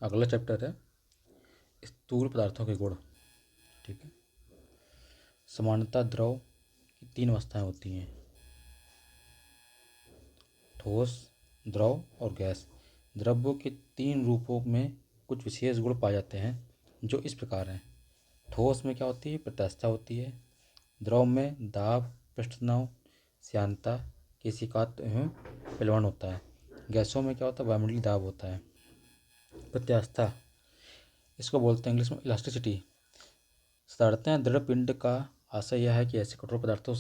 अगला चैप्टर है स्थूल पदार्थों के गुण। ठीक है। सामान्यतः द्रव की तीन अवस्थाएं होती हैं, ठोस, द्रव और गैस। द्रव्यों के तीन रूपों में कुछ विशेष गुण पाए जाते हैं जो इस प्रकार हैं। ठोस में क्या होती है? प्रत्यास्थता होती है। द्रव में दाब, पृष्ठ तनाव, श्यानता, केशिकात्व एवं पिलवण होता है। गैसों में क्या होता है? वायुमंडलीय दाब होता है। प्रत्यास्थता, इसको बोलते हैं इंग्लिश में इलास्टिसिटी। साधारणतः दृढ़ पिंड का आशय यह है कि ऐसे कठोर पदार्थों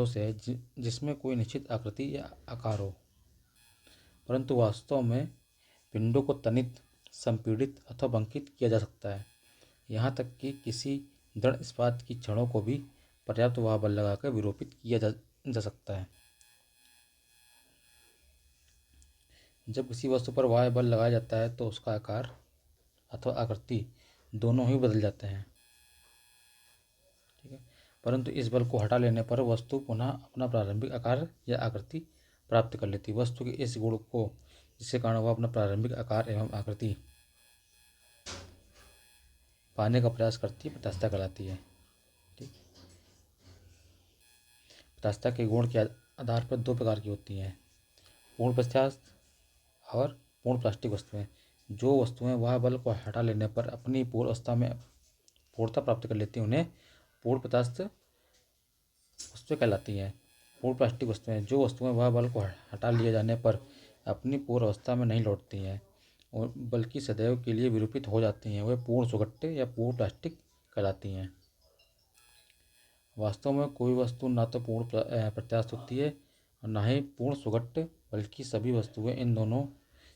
से है जिसमें कोई निश्चित आकृति या आकार हो, परंतु वास्तव में पिंडों को तनित, संपीड़ित अथवा बंकित किया जा सकता है। यहाँ तक कि किसी दृढ़ इस्पात की छड़ों को भी पर्याप्त वाह बल लगाकर विरूपित किया जा सकता है। जब किसी वस्तु पर वाह बल लगाया जाता है तो उसका आकार अथवा आकृति दोनों ही बदल जाते हैं। ठीक है। परंतु इस बल को हटा लेने पर वस्तु पुनः अपना प्रारंभिक आकार या आकृति प्राप्त कर लेती है। वस्तु के इस गुण को, जिसके कारण वह अपना प्रारंभिक आकार एवं आकृति पाने का प्रयास करती है, प्रत्यास्थता कहलाती है। ठीक। प्रत्यास्थता के गुण के आधार पर दो प्रकार की होती हैं, पूर्ण प्रत्यास्थ और पूर्ण प्लास्टिक वस्तुएं। जो वस्तुएं वह बल को हटा लेने पर अपनी पूर्ण अवस्था में पूर्णता प्राप्त कर लेती हैं उन्हें पूर्ण प्रत्यास्थ वस्तुएं कहलाती हैं। पूर्ण प्लास्टिक वस्तुएं, जो वस्तुएं वह बल को हटा लिए जाने पर अपनी पूर्व अवस्था में नहीं लौटती हैं और बल्कि सदैव के लिए विरूपित हो जाती हैं, वे पूर्ण सुगट्टे या पूर्ण प्लास्टिक कहलाती हैं। वास्तव में कोई वस्तु ना तो पूर्ण प्रत्यास्थ होती है और ना ही पूर्ण सुगट्ट, बल्कि सभी वस्तुएं इन दोनों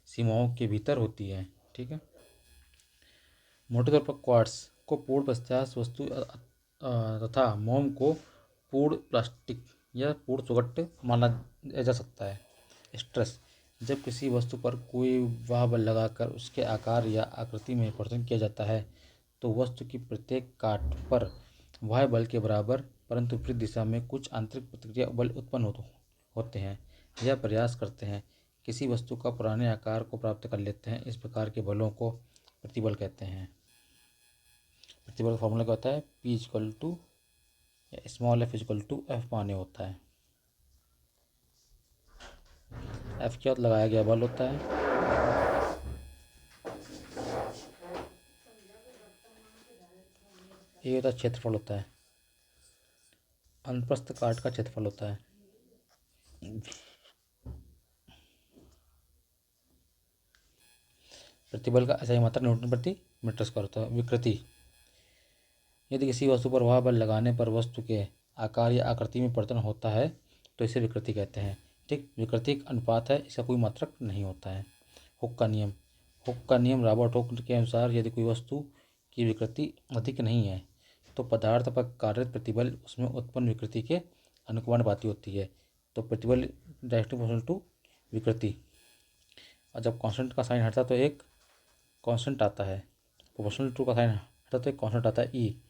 सीमाओं के भीतर होती हैं। ठीक है। मोटे तौर पर क्वार्ट्ज को पूर्ण प्रत्यास्थ वस्तु तथा मोम को पूर्ण प्लास्टिक या पूर्ण सुगट्ट माना जा सकता है। स्ट्रेस, जब किसी वस्तु पर कोई वाह बल लगाकर उसके आकार या आकृति में परिवर्तन किया जाता है तो वस्तु की प्रत्येक काट पर वाह बल के बराबर परंतु विपरीत दिशा में कुछ आंतरिक प्रतिक्रिया बल उत्पन्न होते हैं या प्रयास करते हैं किसी वस्तु का पुराने आकार को प्राप्त कर लेते हैं। इस प्रकार के बलों को प्रतिबल कहते हैं। प्रतिबल का फॉर्मूला क्या होता है? P equal to small F equal to F माने होता है। एफ क्या लगाया गया बल होता है, ए होता है क्षेत्रफल होता है, अनुप्रस्थ काट का क्षेत्रफल होता है। प्रतिबल का ऐसा ही मात्रा न्यूटन प्रति मीटर स्क्वायर होता है। विकृति, यदि किसी वस्तु पर वह बल लगाने पर वस्तु के आकार या आकृति में परिवर्तन होता है तो इसे विकृति कहते हैं। ठीक। विकृति एक अनुपात है, इसका कोई मात्रक नहीं होता है। हुक का नियम, रॉबर्ट हुक के अनुसार यदि कोई वस्तु की विकृति अधिक नहीं है तो पदार्थ पर कार्यरत प्रतिबल उसमें उत्पन्न विकृति के अनुपाती होती है। तो प्रतिबल डायरेक्टली प्रोपोर्शनल टू विकृति। और जब कांस्टेंट का साइन हटता है तो एक कांस्टेंट आता है, प्रोपोर्शनल टू का साइन हटता तो एक कांस्टेंट आता है ई।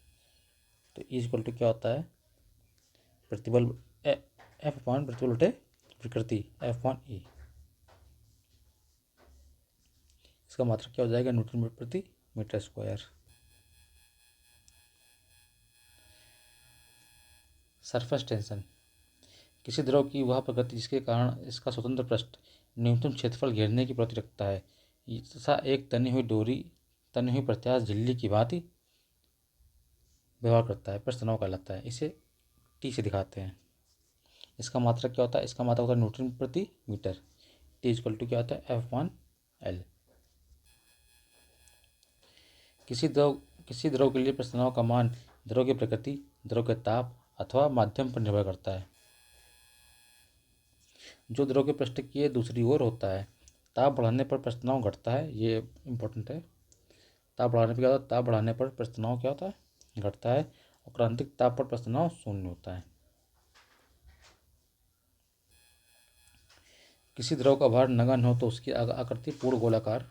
तो ई इक्वल टू क्या होता है? प्रतिबल एफ अपॉन प्रतिबल उल्टे विकृति एफ अपॉन ई। इसका मात्रक क्या हो जाएगा? न्यूटन मीटर प्रति मीटर स्क्वायर। सरफेस टेंशन, किसी द्रव की वह प्रकृति जिसके कारण इसका स्वतंत्र पृष्ठ न्यूनतम क्षेत्रफल घेरने की प्रवृत्ति रखता है तथा एक तनी हुई प्रत्यास्थ झिल्ली की भांति व्यवहार करता है, पृष्ठ तनाव कहलाता है। इसे टी से दिखाते हैं। इसका मात्रक क्या होता है? इसका मात्रक होता है न्यूटन प्रति मीटर। टी इक्वल टू क्या होता है? F one L. किसी द्रव के लिए पृष्ठ तनाव का मान द्रव की प्रकृति, द्रव के ताप अथवा माध्यम पर निर्भर करता है। जो द्रव के पृष्ठ की दूसरी ओर होता है, ताप बढ़ाने पर पृष्ठ तनाव घटता है। ये इंपॉर्टेंट है। ताप बढ़ाने पर क्या होता है? ताप बढ़ाने पर पृष्ठ तनाव क्या होता है? घटता है। और क्रांतिक ताप पर पृष्ठ तनाव शून्य होता है। किसी द्रव का भार नगण्य हो तो उसकी आकृति पूर्ण गोलाकार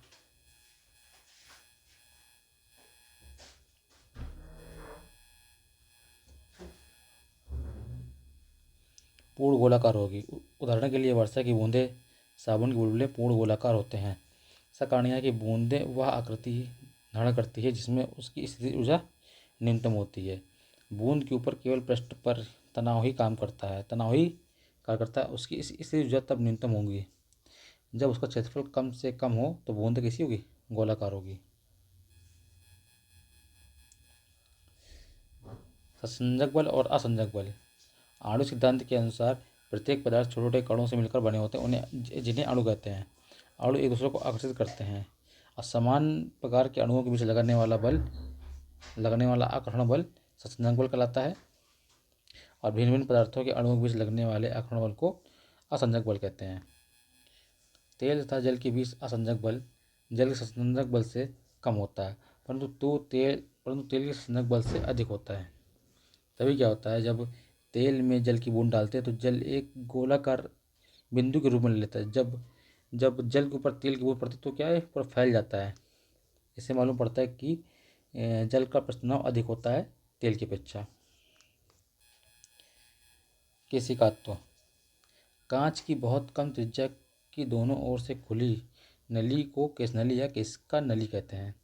होगी। उदाहरण के लिए वर्षा की बूंदें, साबुन के बुलबुले पूर्ण गोलाकार होते हैं। सकाणिया की बूंदें वह आकृति धारण करती है जिसमें उसकी स्थिति ऊर्जा न्यूनतम होती है। बूंद के ऊपर केवल पृष्ठ पर तनाव ही काम करता है, तनाव ही कार्य करता है। उसकी स्थिति ऊर्जा तब न्यूनतम होगी जब उसका क्षेत्रफल कम से कम हो, तो बूंद कैसी होगी? गोलाकार होगी। संसंजक बल और असंजक बल। आणविक सिद्धांत के अनुसार प्रत्येक पदार्थ छोटे छोटे कणों से मिलकर बने होते हैं, उन्हें जिन्हें अणु कहते हैं। अणु एक दूसरे को आकर्षित करते हैं और समान प्रकार के अणुओं के बीच लगने वाला आकर्षण बल संसंजक बल कहलाता है, और भिन्न भिन्न पदार्थों के अणुओं के बीच लगने वाले आकर्षण बल को असंजक बल कहते हैं। तेल तथा जल के बीच असंजक बल जल के संसंजक बल से कम होता है, परंतु तेल के संसंजक बल से अधिक होता है। तभी क्या होता है, जब तेल में जल की बूंद डालते हैं तो जल एक गोलाकार बिंदु के रूप में ले लेता है। जब जब जल के ऊपर तेल की बूंद पड़ती है तो क्या है, पूरा फैल जाता है। इससे मालूम पड़ता है कि जल का प्रस्तुनाव अधिक होता है तेल की अपेक्षा। केशिकात्व। कांच की बहुत कम त्रिज्या की दोनों ओर से खुली नली को केशनली या केशिका नली कहते हैं।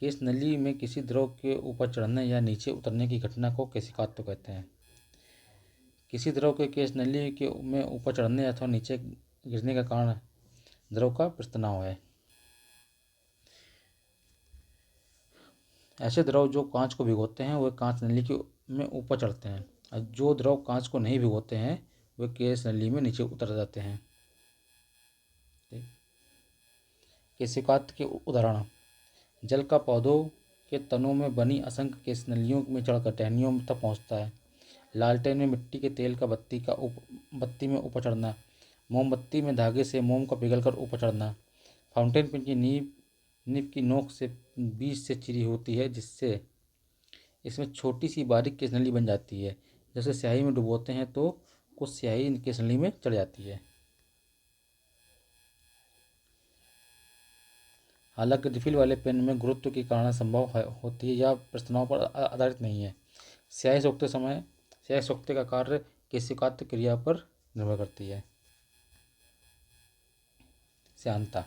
केशनली में किसी द्रव के ऊपर चढ़ने या नीचे उतरने की घटना को केशिकात्व कहते हैं। किसी द्रव के केशनली के में ऊपर चढ़ने अथवा नीचे गिरने का कारण द्रव का प्रस्तुनाव है। ऐसे द्रव जो कांच को भिगोते हैं वे कांच नली के में ऊपर चढ़ते हैं, और जो द्रव कांच को नहीं भिगोते हैं वे केश नली में नीचे उतर जाते हैं। केशिकात्व के उदाहरण। जल का पौधों के तनों में बनी असंख्य केशनलियों में चढ़कर टहनियों तक पहुँचता है। लालटेन में मिट्टी के तेल का बत्ती में ऊपर चढ़ना। मोमबत्ती में धागे से मोम का पिघलकर ऊपर चढ़ना। फाउंटेन पेन की नीब की नोक से बीच से चिरी होती है, जिससे इसमें छोटी सी बारीक केशनली बन जाती है। जैसे स्याही में डुबोते हैं तो कुछ स्याही केशनली में चढ़ जाती है। हालांकि रिफिल वाले पेन में गुरुत्व के कारण संभव होती है या प्रस्तुनाव पर आधारित नहीं है। स्याही सोखते का कार्य केशिकात्व क्रिया पर निर्भर करती है। श्यानता।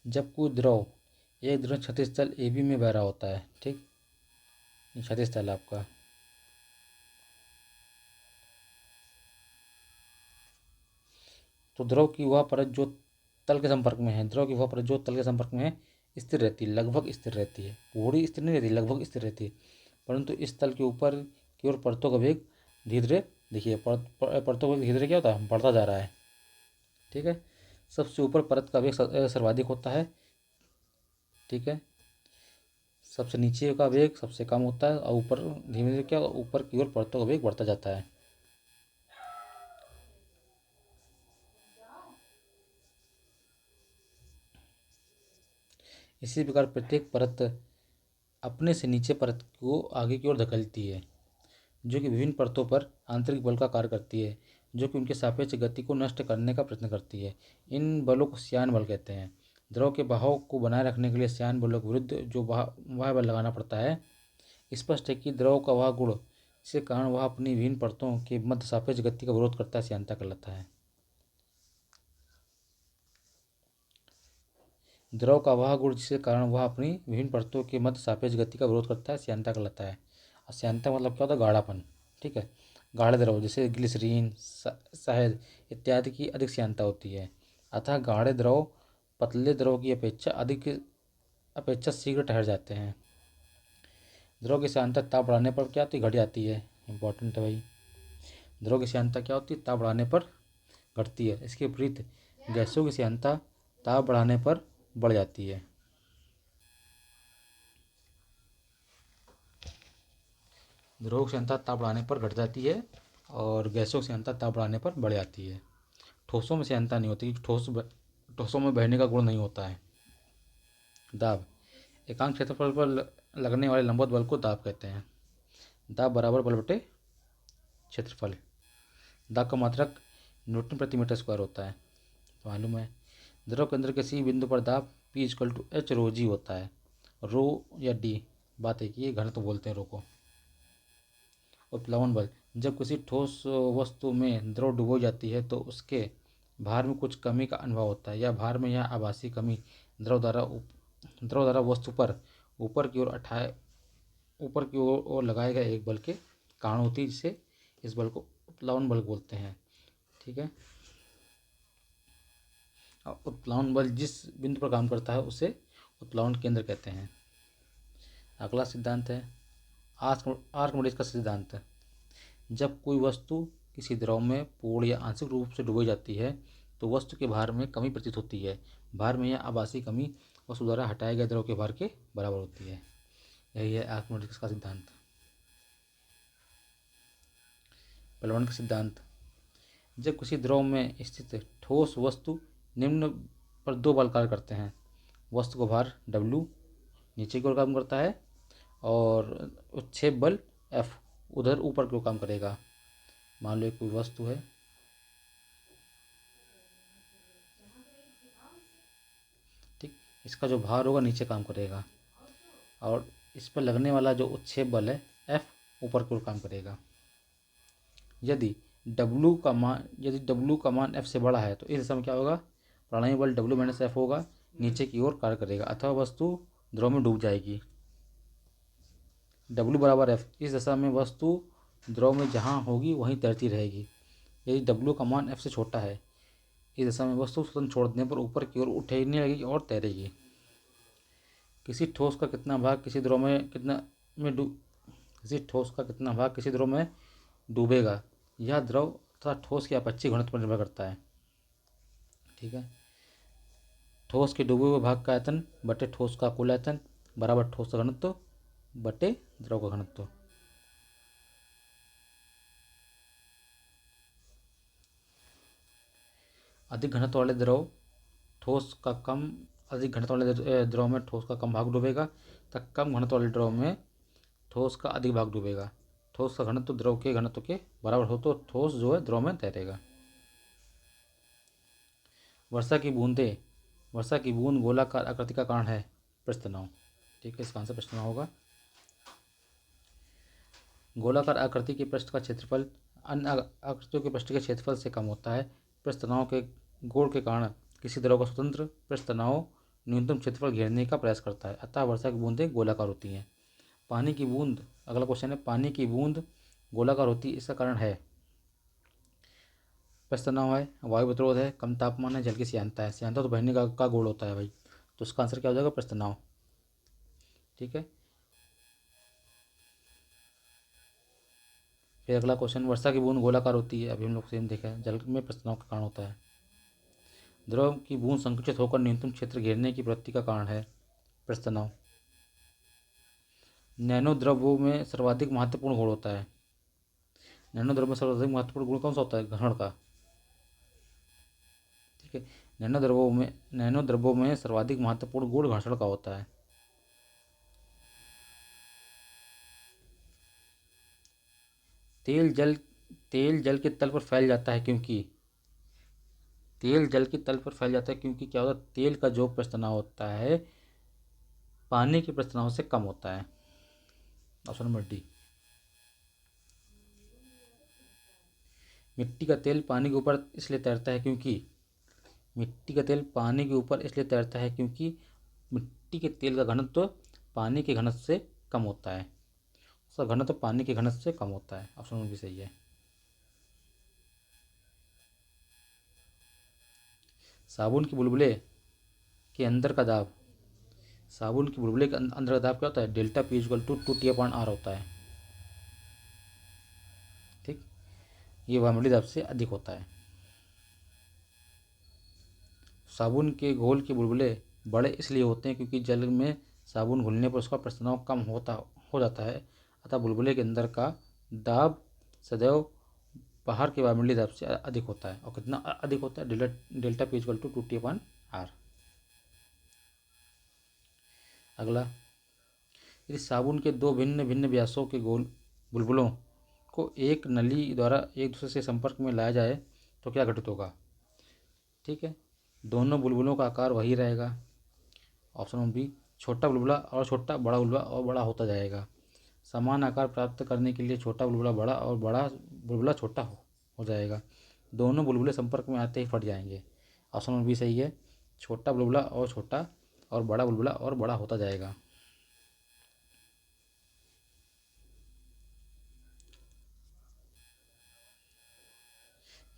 जब कोई द्रव एक द्रव क्षैतिज तल AB में बह रहा होता है, ठीक, क्षैतिज तल आपका, तो द्रव की वह परत जो तल के संपर्क में है स्थिर रहती है, लगभग स्थिर रहती है। पूरी स्थिर नहीं रहती, लगभग स्थिर रहती है। परंतु इस तल के ऊपर की ओर परतों का वेग धीरे धीरे, देखिए परतों का वेग धीरे धीरे क्या होता है, बढ़ता जा रहा है। ठीक है, सबसे ऊपर परत का वेग सर्वाधिक होता है। ठीक है, सबसे नीचे का वेग सबसे कम होता है, और ऊपर धीरे धीरे क्या, ऊपर की ओर परतों का वेग बढ़ता जाता है। इसी प्रकार प्रत्येक परत अपने से नीचे परत को आगे की ओर धकेलती है, जो कि विभिन्न परतों पर आंतरिक बल का कार्य करती है, जो कि उनके सापेक्ष गति को नष्ट करने का प्रयत्न करती है। इन बलों को श्यान बल कहते हैं। द्रव के बहाव को बनाए रखने के लिए श्यान बलों के विरुद्ध जो वह बल लगाना पड़ता है। स्पष्ट है कि द्रव का वह गुण जिसके कारण वह अपनी विभिन्न परतों के मध्य सापेक्ष गति का विरोध करता है, श्यानता कहलाता है। द्रव का वह गुण जिसके कारण वह अपनी विभिन्न परतों के मध्य सापेक्ष गति का विरोध करता है, श्यानता कहलाता है। और श्यानता मतलब क्या होता है, गाढ़ापन। ठीक है, गाढ़े द्रव जैसे ग्लिसरीन, शहद इत्यादि की अधिक श्यानता होती है। अतः गाढ़े द्रव पतले द्रव की अपेक्षा शीघ्र ठहर जाते हैं। द्रव की श्यानता ताप बढ़ाने पर क्या होती है, घट जाती है। इंपॉर्टेंट है भाई। द्रव की श्यानता क्या होती है, ताप बढ़ाने पर घटती है। इसके विपरीत गैसों की श्यानता ताप बढ़ाने पर बढ़ जाती है। द्रव की श्यानता ताप बढ़ाने पर घट जाती है, और गैसों की श्यानता ताप बढ़ाने पर बढ़ जाती है। ठोसों में श्यानता नहीं होती, ठोसों में बहने का गुण नहीं होता है। दाब। एकांक क्षेत्रफल पर लगने वाले लंबवत बल को दाब कहते हैं। दाब बराबर बल बटे क्षेत्रफल। दाब का मात्रक न्यूटन प्रति मीटर स्क्वायर होता है, तो मालूम है। द्रव के अंदर किसी बिंदु पर दाब P=H ρg होता है। रो या डी बात एक ही है, घनत्व बोलते हैं रो को। और प्लवन बल जब किसी ठोस वस्तु में द्रव डुबो जाती है तो उसके भार में कुछ कमी का अनुभव होता है। यह भार में यह आभासी कमी द्रव द्वारा वस्तु पर ऊपर की ओर लगाए गए एक बल के कारण होती है, जिसे इस बल को उत्प्लावन बल बोलते हैं। ठीक है। उत्प्लावन बल जिस बिंदु पर काम करता है उसे उत्प्लावन केंद्र कहते हैं। अगला सिद्धांत है आर्किमिडीज का सिद्धांत। जब कोई वस्तु किसी द्रव में पूर्ण या आंशिक रूप से डूबी जाती है तो वस्तु के भार में कमी प्रतीत होती है। भार में यह आभासी कमी वस्तु द्वारा हटाए गए द्रव के भार के बराबर होती है। यही है आर्किमिडीज का सिद्धांत। पहलवान का सिद्धांत। जब किसी द्रव में स्थित ठोस वस्तु निम्न पर दो बल कार्य करते हैं। वस्तु का भार W नीचे की ओर काम करता है और उत्क्षेप बल F उधर ऊपर की ओर काम करेगा। मान लो कोई वस्तु है, ठीक, इसका जो भार होगा नीचे काम करेगा और इस पर लगने वाला जो उत्क्षेप बल है F ऊपर की ओर काम करेगा। यदि W का मान F से बड़ा है तो इस दिशा में क्या होगा, प्राणायाम बल W - F होगा, नीचे की ओर कार्य करेगा अथवा वस्तु द्रव में डूब जाएगी। W बराबर F, इस दशा में वस्तु द्रव में जहाँ होगी वहीं तैरती रहेगी। यदि W का मान F से छोटा है, इस दशा में वस्तु स्वतंत्र छोड़ देने पर ऊपर की ओर उठने लगेगी और तैरेगी। किसी ठोस का कितना भाग किसी द्रव में डूबेगा, यह द्रव तथा ठोस के अपक्षीय घनत्व पर निर्भर करता है। ठीक है। ठोस के डूबे हुए भाग का आयतन बटे ठोस का कुल आयतन बराबर ठोस का घनत्व बटे द्रव का घनत्व। अधिक घनत्व वाले द्रव में ठोस का कम भाग डूबेगा तथा कम घनत्व वाले द्रव में ठोस का अधिक भाग डूबेगा। ठोस का घनत्व द्रव के घनत्व के बराबर हो तो ठोस जो है द्रव में तैरेगा। वर्षा की बूंद गोलाकार आकृति का कारण है। पृष्ठ तनाव। ठीक है, इसका आंसर पृष्ठ तनाव होगा। गोलाकार आकृति के पृष्ठ का क्षेत्रफल अन्य आकृतियों के पृष्ठ के क्षेत्रफल से कम होता है। पृष्ठ तनाव के गुण के कारण किसी द्रव का स्वतंत्र पृष्ठ तनाव न्यूनतम क्षेत्रफल घेरने का प्रयास करता है, अतः वर्षा की बूंदें गोलाकार होती हैं। पानी की बूंद, अगला क्वेश्चन है, पानी की बूंद गोलाकार होती है, इसका कारण है पृष्ठ तनाव है, वायु प्रतिरोध है, कम तापमान है, जल की श्यानता है। श्यानता तो बहने का गुण होता है भाई, तो इसका आंसर क्या हो जाएगा, पृष्ठ तनाव। ठीक है। फिर अगला क्वेश्चन, वर्षा की बूंद गोलाकार होती है, अभी हम लोग सेम देखा है, जल में पृष्ठ तनाव का कारण होता है। द्रव की बूंद संकुचित होकर न्यूनतम क्षेत्र घेरने की प्रवृत्ति का कारण है पृष्ठ तनाव। नैनो द्रव्यों में सर्वाधिक महत्वपूर्ण गुण होता है। नैनो द्रव्य में सर्वाधिक महत्वपूर्ण गुण कौन सा होता है, घर्षण का। ठीक है। नैनो द्रव्यों में सर्वाधिक महत्वपूर्ण गुण घर्षण का होता है। तेल जल के तल पर फैल जाता है क्योंकि क्या होता है, तेल का जो पृष्ठ तनाव होता है पानी के पृष्ठ तनाव से कम होता है। Option number D. मिट्टी का तेल पानी के ऊपर इसलिए तैरता है क्योंकि मिट्टी के तेल का घनत्व पानी के घनत्व से कम होता है। उसका घनत्व पानी के घनत्व से कम होता है। ऑप्शन नंबर बी सही है। साबुन के बुलबुले के अंदर का दाब क्या होता है, डेल्टा P = 2T/R होता है। ठीक, ये वायुमंडलीय दाब से अधिक होता है। साबुन के घोल के बुलबुले बड़े इसलिए होते हैं क्योंकि जल में साबुन घुलने पर उसका पृष्ठ तनाव कम हो जाता है, अतः बुलबुले के अंदर का दाब सदैव बाहर के वायुमंडलीय दाब से अधिक होता है। और कितना अधिक होता है, डेल्टा P = 2T/R। अगला, यदि साबुन के दो भिन्न भिन्न व्यासों के गोल बुलबुलों को एक नली द्वारा एक दूसरे से संपर्क में लाया जाए तो क्या घटित होगा। ठीक है, दोनों बुलबुलों का आकार वही रहेगा। ऑप्शन नंबर बी, छोटा बुलबुला और छोटा, बड़ा बुलबुला और बड़ा होता जाएगा। समान आकार प्राप्त करने के लिए छोटा बुलबुला बड़ा और बड़ा बुलबुला छोटा हो जाएगा। दोनों बुलबुले संपर्क में आते ही फट जाएंगे। ऑप्शन नंबर बी सही है। छोटा बुलबुला और छोटा और बड़ा बुलबुला और बड़ा होता जाएगा।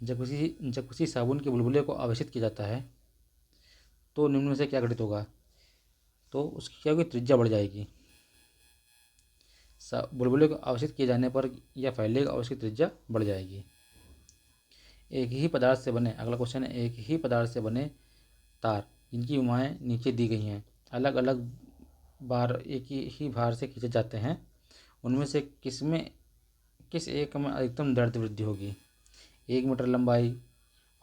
जब किसी साबुन के बुलबुले को आवेशित किया जाता है तो निम्न में से क्या घटित होगा? तो उसकी क्या होगी? त्रिज्या बढ़ जाएगी। बुलबुले को आवेशित किए जाने पर यह फैलेगा और उसकी त्रिज्या बढ़ जाएगी। एक ही पदार्थ से बने, अगला क्वेश्चन है, एक ही पदार्थ से बने तार जिनकी विमाएँ नीचे दी गई हैं अलग अलग बार एक ही भार से खींचे जाते हैं, उनमें से किस एक में अधिकतम दर्द वृद्धि होगी? 1 मीटर लंबाई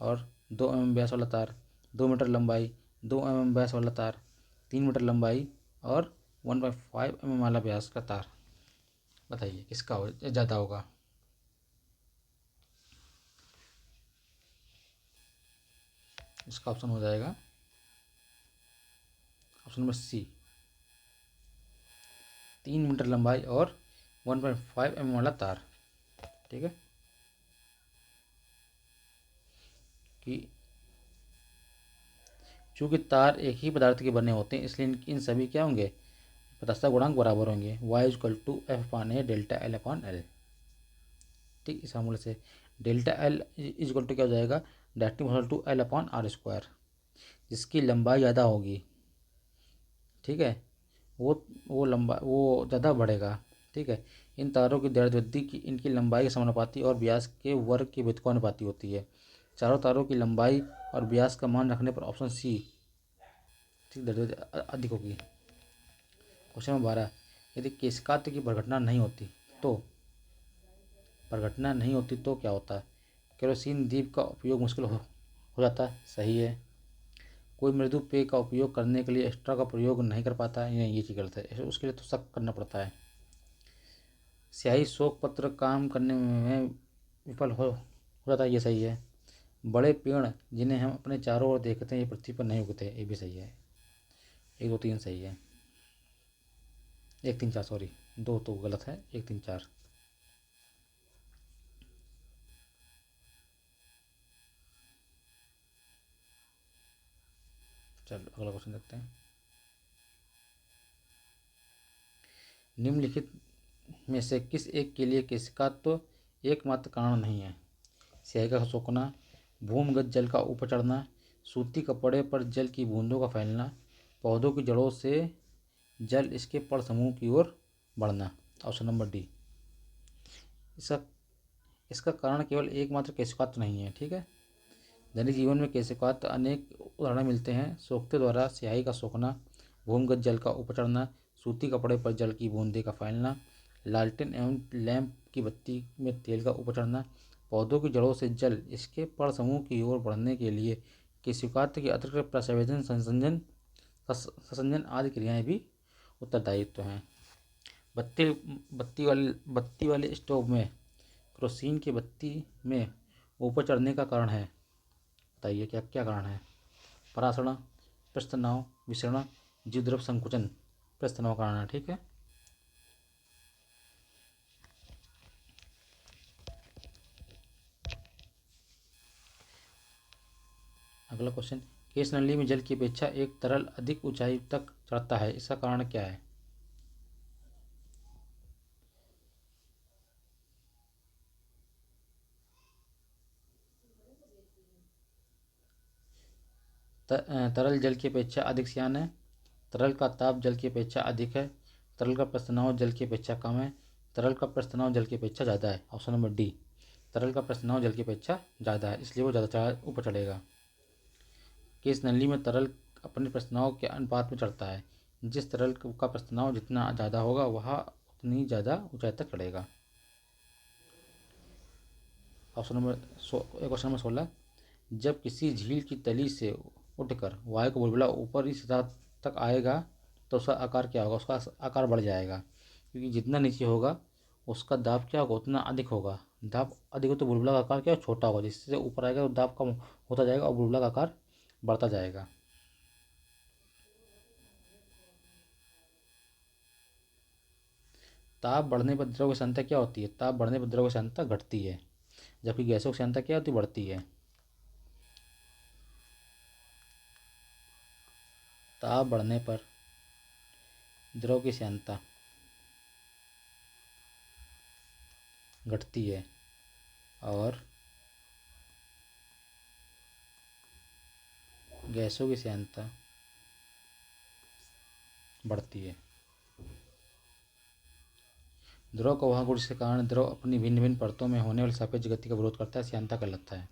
और 2 mm व्यास वाला तार, 2 मीटर लंबाई 2 mm व्यास वाला तार, 3 मीटर लंबाई और 1.5 mm वाला व्यास का तार। बताइए किसका ज़्यादा होगा? इसका ऑप्शन हो जाएगा ऑप्शन नंबर सी, 3 मीटर लंबाई और 1.5 mm वाला तार। ठीक है कि चूँकि तार एक ही पदार्थ के बने होते हैं इसलिए इन सभी क्या होंगे? तटस्थता गुणांक बराबर होंगे। y=f/a delta l/l। ठीक, इस फार्मूले से डेल्टा एल इजक्वल टू क्या हो जाएगा? Directly l/r²। जिसकी लंबाई ज़्यादा होगी, ठीक है, वो ज़्यादा बढ़ेगा। ठीक है, इन तारों की दर्द वृद्धि की इनकी लंबाई के समानुपाती और व्यास के वर्ग के व्युत्क्रमानुपाती होती है। चारों तारों की लंबाई और व्यास का मान रखने पर ऑप्शन सी, ठीक, दर्द वृद्धि अधिक होगी। क्वेश्चन नंबर 12, यदि केशकात्र की दुर्घटना नहीं होती तो क्या होता है? केरोसिन दीप का उपयोग मुश्किल हो जाता है। सही है। कोई मृदु पेय का उपयोग करने के लिए एक्स्ट्रा का प्रयोग नहीं कर पाता है। ये चीज़ गलत है, उसके लिए तो सख्त करना पड़ता है। स्याही शोक पत्र काम करने में विफल हो जाता है। ये सही है। बड़े पेड़ जिन्हें हम अपने चारों ओर देखते हैं ये पृथ्वी पर नहीं उगते। ये भी सही है। 1 2 3 सही है। 1 3 4 सॉरी, 2 तो गलत है। 1 3 4। चलो अगला क्वेश्चन देखते हैं। निम्नलिखित में से किस एक के लिए केशिकात्व एकमात्र कारण नहीं है? स्याही का सोखना, भूमिगत जल का ऊपर चढ़ना, सूती कपड़े पर जल की बूंदों का फैलना, पौधों की जड़ों से जल इसके पड़ समूह की ओर बढ़ना। Option number D. इसका इसका कारण केवल एकमात्र केशिकात्व नहीं है। ठीक है, दैनिक जीवन में केशिकात्व अनेक उदाहरण मिलते हैं। सोखते द्वारा स्याही का सोखना, भूमिगत जल का ऊपर चढ़ना, सूती कपड़े पर जल की बूंदे का फैलना, लालटेन एवं लैंप की बत्ती में तेल का ऊपर चढ़ना, पौधों की जड़ों से जल इसके पड़ समूह की ओर बढ़ने के लिए केशिकात्व की अतिरिक्त प्रसंवेदन संसंजन आदि क्रियाएं भी उत्तरदायित्व हैं। बत्ती वाले स्टोव में केरोसिन की बत्ती में ऊपर चढ़ने का कारण है? बताइए क्या क्या कारण है? परासरण, प्रस्तनाव, विसरण, जीवद्रव संकुचन। प्रस्तनाव कारण है। ठीक है, अगला क्वेश्चन, केश नली में जल की अपेक्षा एक तरल अधिक ऊंचाई तक चढ़ता है, इसका कारण क्या है? तरल जल की अपेक्षा अधिक सियान है, तरल का ताप जल की अपेक्षा अधिक है, तरल का प्रस्तनाव जल की अपेक्षा कम है, तरल का प्रस्तनाव जल की अपेक्षा ज़्यादा है। ऑप्शन नंबर डी, तरल का प्रस्तनाव जल की अपेक्षा ज़्यादा है इसलिए वो ज़्यादा ऊपर चढ़ेगा। केश नली में तरल अपने प्रस्तनाव के अनुपात में चढ़ता है। जिस तरल का प्रस्तनाव जितना ज़्यादा होगा वह उतनी ज़्यादा ऊंचाई तक चढ़ेगा। क्वेश्चन नंबर 16, जब किसी झील की तली से उठकर वायु का बुलबुला ऊपरी सतह तक आएगा तो उसका आकार क्या होगा? उसका आकार बढ़ जाएगा, क्योंकि जितना नीचे होगा उसका दाब क्या होगा? उतना अधिक होगा। दाब अधिक हो तो बुलबुला का आकार क्या छोटा होगा, जिससे ऊपर आएगा तो दाब कम होता जाएगा और बुलबुला का आकार बढ़ता जाएगा। ताप बढ़ने पर द्रव की सांद्रता क्या होती है? ताप बढ़ने पर द्रव की सांद्रता घटती है, जबकि गैसों की सांद्रता क्या होती है? बढ़ती है। ताप बढ़ने पर द्रव की सांद्रता घटती है और गैसों की सांद्रता बढ़ती है। द्रव का वहाँ गुण के कारण द्रव अपनी भिन्न भिन्न परतों में होने वाली सापेक्ष गति का विरोध करता है, सांद्रता कहलाता है।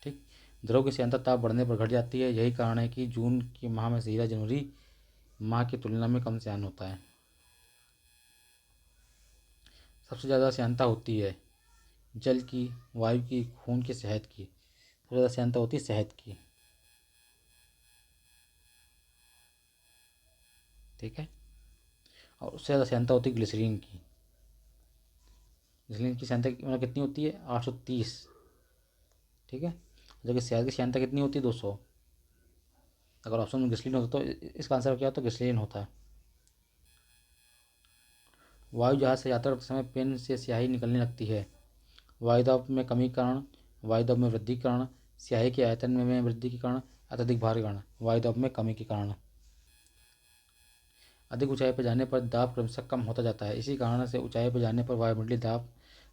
ठीक, द्रव की सांद्रता ताप बढ़ने पर घट जाती है। यही कारण है कि जून के माह में हीरा जनवरी माह की तुलना में कम श्यान होता है। सबसे ज़्यादा श्यानता होती है जल की, वायु की, खून की, शहद की। सबसे ज़्यादा श्यानता होती है शहद की। ठीक है, और उससे ज़्यादा श्यानता होती है ग्लिसरीन की। ग्लिसरीन की श्यानता मतलब कितनी होती है? 830। ठीक है, जबकि शहद की श्यानता कितनी होती है? 200। अगर ऑप्शन में ग्लिसरीन होता तो इसका आंसर क्या होता? ग्लिसरीन होता। वायु जहाज से यात्रा करते समय पेन से स्याही निकलने लगती है। वायुदाब में कमी के कारण, वायुदाब में वृद्धि के कारण, स्याही के आयतन में वृद्धि के कारण, अत्यधिक भार के कारण। वायुदाब में कमी के कारण। अधिक ऊंचाई पर जाने पर दाब क्रमशः कम होता जाता है। इसी कारण से ऊंचाई पर जाने पर वायुमंडलीय दाब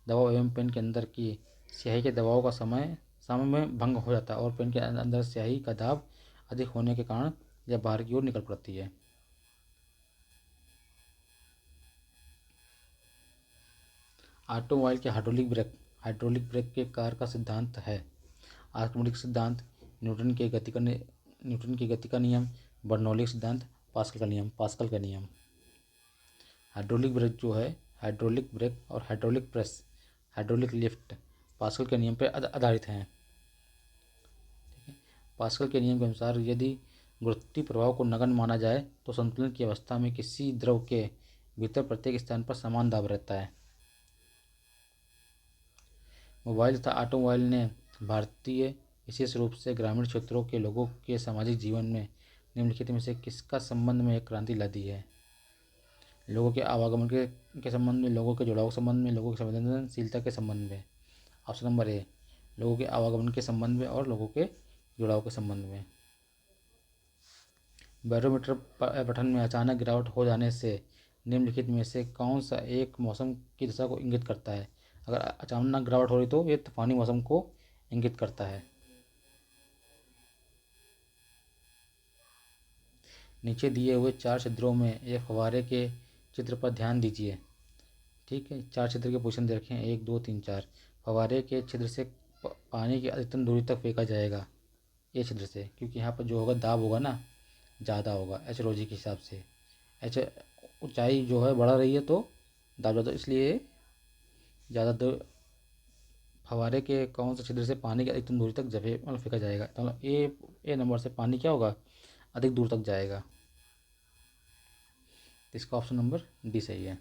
दबाव एवं पेन के अंदर की स्याही के दबाव का समय में भंग हो जाता है और पेन के अंदर स्याही का दाब अधिक होने के कारण यह बाहर की ओर निकल पड़ती है। ऑटोमोबाइल के हाइड्रोलिक ब्रेक के कार का सिद्धांत है। आर्किमिडीज सिद्धांत, न्यूटन की गति का नियम, बर्नौली सिद्धांत, पास्कल का नियम। हाइड्रोलिक ब्रेक जो है, हाइड्रोलिक ब्रेक और hydraulic press, hydraulic lift pascal के नियम पर आधारित हैं। पास्कल के नियम के अनुसार यदि गुरुत्वीय प्रभाव को नगण्य माना जाए तो संतुलन की अवस्था में किसी द्रव के भीतर प्रत्येक स्थान पर समान दाब रहता है। मोबाइल तथा ऑटोमोबाइल ने भारतीय, विशेष रूप से ग्रामीण क्षेत्रों के लोगों के सामाजिक जीवन में निम्नलिखित में से किसका संबंध में एक क्रांति ला दी है? लोगों के आवागमन के संबंध में, लोगों के जुड़ाव के संबंध में, लोगों की संवेदनशीलता के संबंध में। ऑप्शन नंबर ए, लोगों के आवागमन के संबंध में और लोगों के जुड़ाव के संबंध में। बैरोमीटर पठन में अचानक गिरावट हो जाने से निम्नलिखित में से कौन सा एक मौसम की दशा को इंगित करता है? अगर अचानक गिरावट हो रही तो ये तूफानी मौसम को इंगित करता है। नीचे दिए हुए 4 छिद्रों में एक फव्वारे के चित्र पर ध्यान दीजिए। ठीक है, 4 छिद्र के पोजीशन दे रखे हैं, 1 2 3 4। फव्वारे के छिद्र से पानी की अधिकतम दूरी तक फेंका जाएगा ये छिद्र से, क्योंकि यहाँ पर जो होगा दाब होगा ना ज़्यादा होगा एच रोजी के हिसाब से। एच ऊंचाई जो है बढ़ा रही है तो दाब ज़्यादा, इसलिए ज़्यादा दूर फव्वारे के कौन से छिद्र से पानी की अधिकतम दूरी तक जगह मतलब फेंका जाएगा, तो मतलब ए नंबर से पानी क्या होगा? अधिक दूर तक जाएगा। तो इसका ऑप्शन नंबर डी सही है।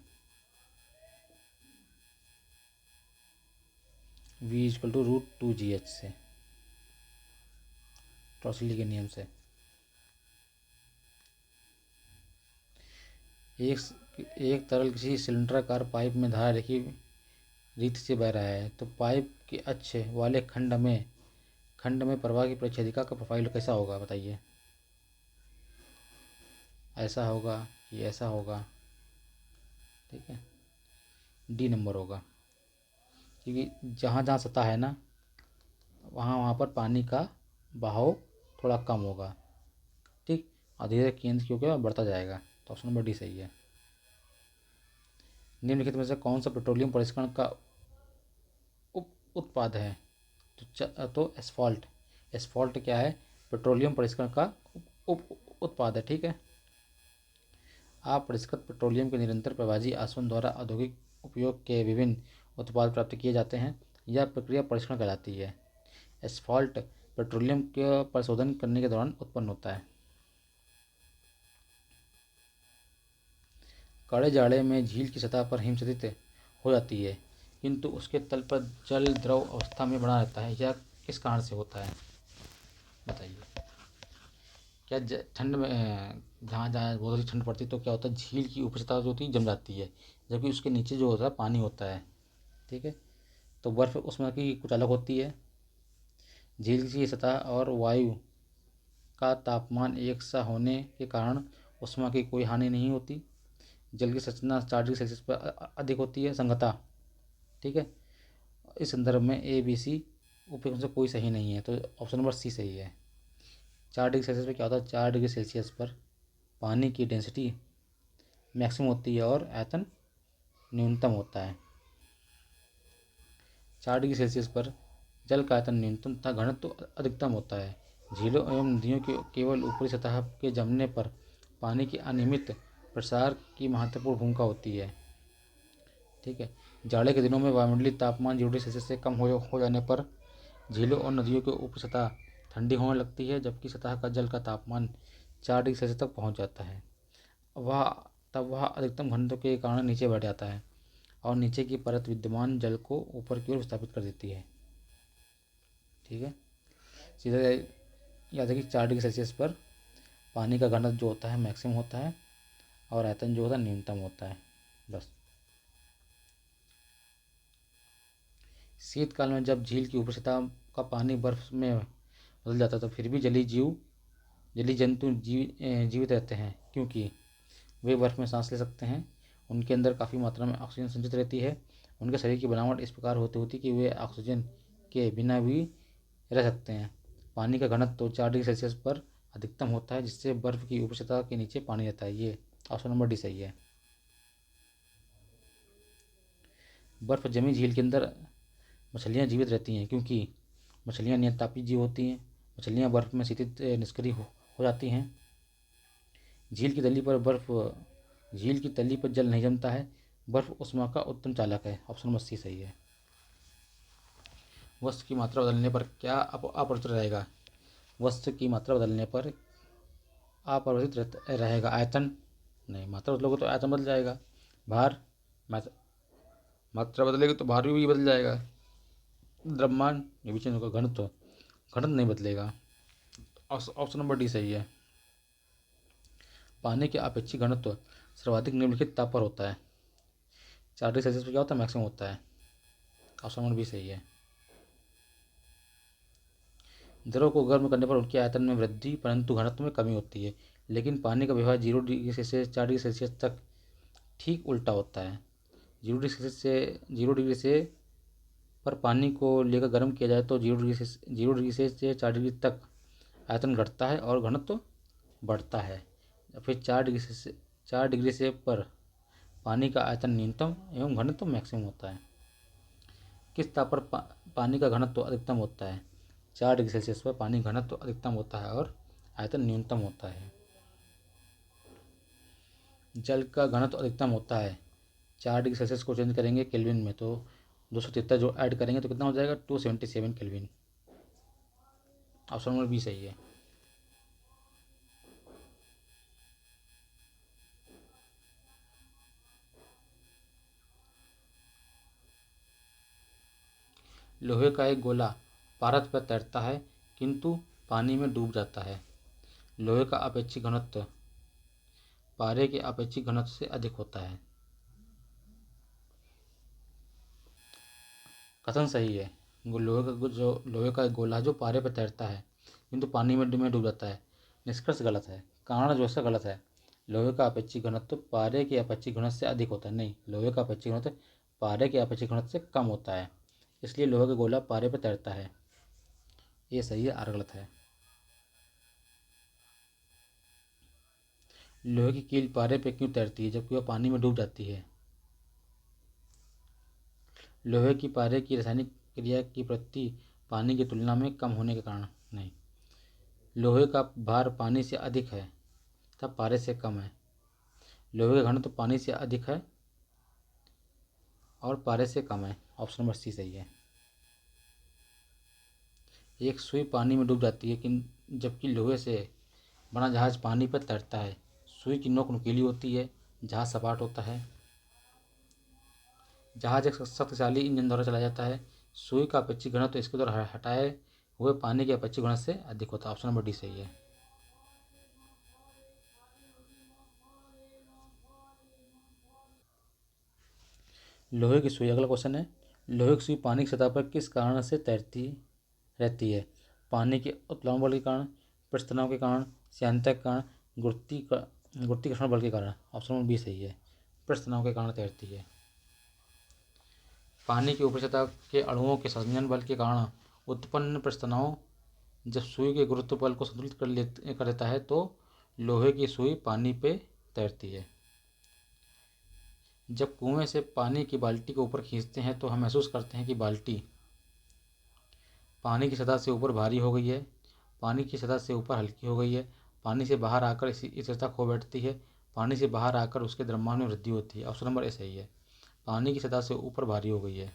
V इक्वल टू √2GH से, टॉसली के नियम से। एक तरल किसी सिलेंडराकार पाइप में धारा रेखीय रीति से बह रहा है तो पाइप के अक्ष वाले खंड में प्रवाह की परिच्छेदिका का प्रोफाइल कैसा होगा? बताइए। ऐसा होगा कि ऐसा होगा? ठीक है, डी नंबर होगा, क्योंकि जहाँ जहाँ सतह है ना वहाँ वहाँ पर पानी का बहाव थोड़ा कम होगा। ठीक, और धीरे केंद्र क्योंकि बढ़ता जाएगा, तो ऑप्शन नंबर डी सही है। निम्नलिखित में से कौन सा पेट्रोलियम परिष्करण का उत्पाद है? तो एस्फॉल्ट। एस्फॉल्ट क्या है? पेट्रोलियम परिष्करण का उत्पाद है। ठीक है, अपरिष्कृत पेट्रोलियम के निरंतर प्रवाही आसवन द्वारा औद्योगिक उपयोग के विभिन्न उत्पाद प्राप्त किए जाते हैं। यह प्रक्रिया परिष्करण कहलाती है। एस्फॉल्ट पेट्रोलियम का परिशोधन करने के दौरान उत्पन्न होता है। कड़े जाड़े में झील की सतह पर हिमस्खलित हो जाती है किंतु उसके तल पर जल द्रव अवस्था में बना रहता है। यह किस कारण से होता है? बताइए। क्या ठंड में जहाँ जहाँ बहुत अधिक ठंड पड़ती है तो क्या होता है, झील की ऊपरी सतह जो होती है जम जाती है, जबकि उसके नीचे जो होता है पानी होता है। ठीक है, तो बर्फ़ उसमें की कुछ अलग होती है। झील की सतह और वायु का तापमान एक सा होने के कारण उष्मा की कोई हानि नहीं होती। जल की संरचना 4 डिग्री सेल्सियस पर अधिक होती है संगतः। ठीक है, इस संदर्भ में ए बी सी उपयोग से कोई सही नहीं है, तो ऑप्शन नंबर सी सही है। 4 डिग्री सेल्सियस पर क्या होता है, 4 डिग्री सेल्सियस पर पानी की डेंसिटी मैक्सिमम होती है और आयतन न्यूनतम होता है। 4 डिग्री सेल्सियस पर जल का आयतन न्यूनतम तथा घनत्व तो अधिकतम होता है। झीलों एवं नदियों के केवल ऊपरी सतह के जमने पर पानी की अनियमित प्रसार की महत्वपूर्ण भूमिका होती है। ठीक है, जाड़े के दिनों में वायुमंडलीय तापमान 0 डिग्री सेल्सियस से कम हो जाने पर झीलों और नदियों की ऊपरी सतह ठंडी होने लगती है, जबकि सतह का जल का तापमान 4 डिग्री सेल्सियस तक पहुँच जाता है। वह तब वह अधिकतम घनत्व के कारण नीचे बैठ जाता है और नीचे की परत विद्यमान जल को ऊपर की ओर विस्थापित कर देती है। ठीक है, सीधा याद है कि 4 डिग्री सेल्सियस पर पानी का घनत्व जो होता है मैक्सिमम होता है और आयतन जो होता है न्यूनतम होता है। बस। शीतकाल में जब झील की ऊपरी सतह का पानी बर्फ में बदल जाता है तो फिर भी जलीय जंतु जीवित रहते हैं, क्योंकि वे बर्फ में सांस ले सकते हैं। उनके अंदर काफ़ी मात्रा में ऑक्सीजन संचित रहती है। उनके शरीर की बनावट इस प्रकार होती कि वे ऑक्सीजन के बिना भी रह सकते हैं। पानी का घनत्व तो 4 डिग्री सेल्सियस पर अधिकतम होता है, जिससे बर्फ की ऊपरी सतह के नीचे पानी रहता है। ये ऑप्शन नंबर डी सही है। बर्फ जमी झील के अंदर मछलियाँ जीवित रहती हैं, क्योंकि मछलियाँ नियततापी जीव होती हैं। मछलियाँ बर्फ में शीतलित निष्क्रिय हो जाती हैं। झील की तली पर जल नहीं जमता है। बर्फ ऊष्मा का उत्तम चालक है। ऑप्शन नंबर सी सही है। वस्तु की मात्रा बदलने पर क्या अपरिवर्तित रहेगा? वस्तु की मात्रा बदलने पर अपरिवर्तित रहेगा आयतन। नहीं, मात्रा बदलोगे तो आयतन बदल जाएगा। भार, मात्रा बदलेगी तो भार भी बदल जाएगा। द्रव्यमान ये भी चेंज होगा। घनत्व नहीं बदलेगा। ऑप्शन नंबर डी सही है। पानी के अपेक्षित घनत्व सर्वाधिक निम्नलिखित ताप पर होता है। 4 डिग्री सेल्सियस पर क्या होता है, मैक्सिमम होता है। ऑप्शन नंबर बी सही है। द्रव को गर्म करने पर उनके आयतन में वृद्धि परंतु घनत्व में कमी होती है, लेकिन पानी का व्यवहार 0 डिग्री सेल्सियस 4 डिग्री सेल्सियस तक ठीक उल्टा होता है। 0 डिग्री से पर पानी को लेकर गर्म किया जाए तो 0 डिग्री से 4 डिग्री तक आयतन घटता है और घनत्व बढ़ता है। फिर 4 डिग्री से पर पानी का आयतन न्यूनतम एवं घनत्व मैक्सिमम होता है। किस ताप पर पानी का घनत्व अधिकतम होता है? 4 डिग्री सेल्सियस पर पानी घनत्व अधिकतम होता है और आयतन न्यूनतम होता है। जल का घनत्व अधिकतम होता है। 4 डिग्री सेल्सियस को चेंज करेंगे केल्विन में तो 273 जो ऐड करेंगे तो कितना हो जाएगा, 277 केल्विन। ऑप्शन नंबर बी सही है। लोहे का एक गोला पारद पर तैरता है किंतु पानी में डूब जाता है। लोहे का अपेक्षित घनत्व पारे के अपेक्षित घनत्व से अधिक होता है। कथन सही है। लोहे का एक गोला जो पारे पर तैरता है किंतु पानी में डूब जाता है। निष्कर्ष गलत है। कारण जो है गलत है। लोहे का अपेक्षित घनत्व पारे के अपेक्षित घनत्व से अधिक होता है। नहीं, लोहे का अपेक्षित घनत्व पारे के अपेक्षित घनत्व से कम होता है, इसलिए लोहे का गोला पारे पर तैरता है। ये सही है, आर गलत है। लोहे की कील पारे पे क्यों तैरती है जबकि वह पानी में डूब जाती है? लोहे की पारे की रासायनिक क्रिया की प्रवृत्ति पानी की तुलना में कम होने के कारण। नहीं, लोहे का भार पानी से अधिक है तथा पारे से कम है। लोहे का घनत्व पानी से अधिक है और पारे से कम है। ऑप्शन नंबर सी सही है। एक सुई पानी में डूब जाती है जबकि लोहे से बना जहाज पानी पर तैरता है। सुई की नोक नुकीली होती है, जहाज सपाट होता है। जहाज एक शक्तिशाली इंजन द्वारा चलाया जाता है। सुई का अपेक्षित घनत्व इसके द्वारा हटाए हुए पानी के अपेक्षित घनत्व से अधिक होता है। ऑप्शन नंबर डी सही है। लोहे की सुई, अगला क्वेश्चन है, लोहे की सुई पानी की सतह पर किस कारण से तैरती रहती है? पानी के उत्प्लावन बल के कारण, पृष्ठ तनाव के कारण, श्यानता के कारण, गुरुत्वाकर्षण बल के कारण। ऑप्शन नंबर बी सही है, पृष्ठ तनाव के कारण तैरती है। पानी की ऊपरी सतह के अणुओं के संयोजन बल के कारण उत्पन्न पृष्ठ तनाव जब सुई के गुरुत्व बल को संतुलित कर देता है तो लोहे की सुई पानी पे तैरती है। जब कुएं से पानी की बाल्टी को ऊपर खींचते हैं तो हम महसूस करते हैं कि बाल्टी पानी की सतह से ऊपर भारी हो गई है, पानी की सतह से ऊपर हल्की हो गई है, पानी से बाहर आकर इस सतह खो बैठती है, पानी से बाहर आकर उसके द्रव्यमान में वृद्धि होती है। ऑप्शन नंबर ए सही है, पानी की सतह से ऊपर भारी हो गई है।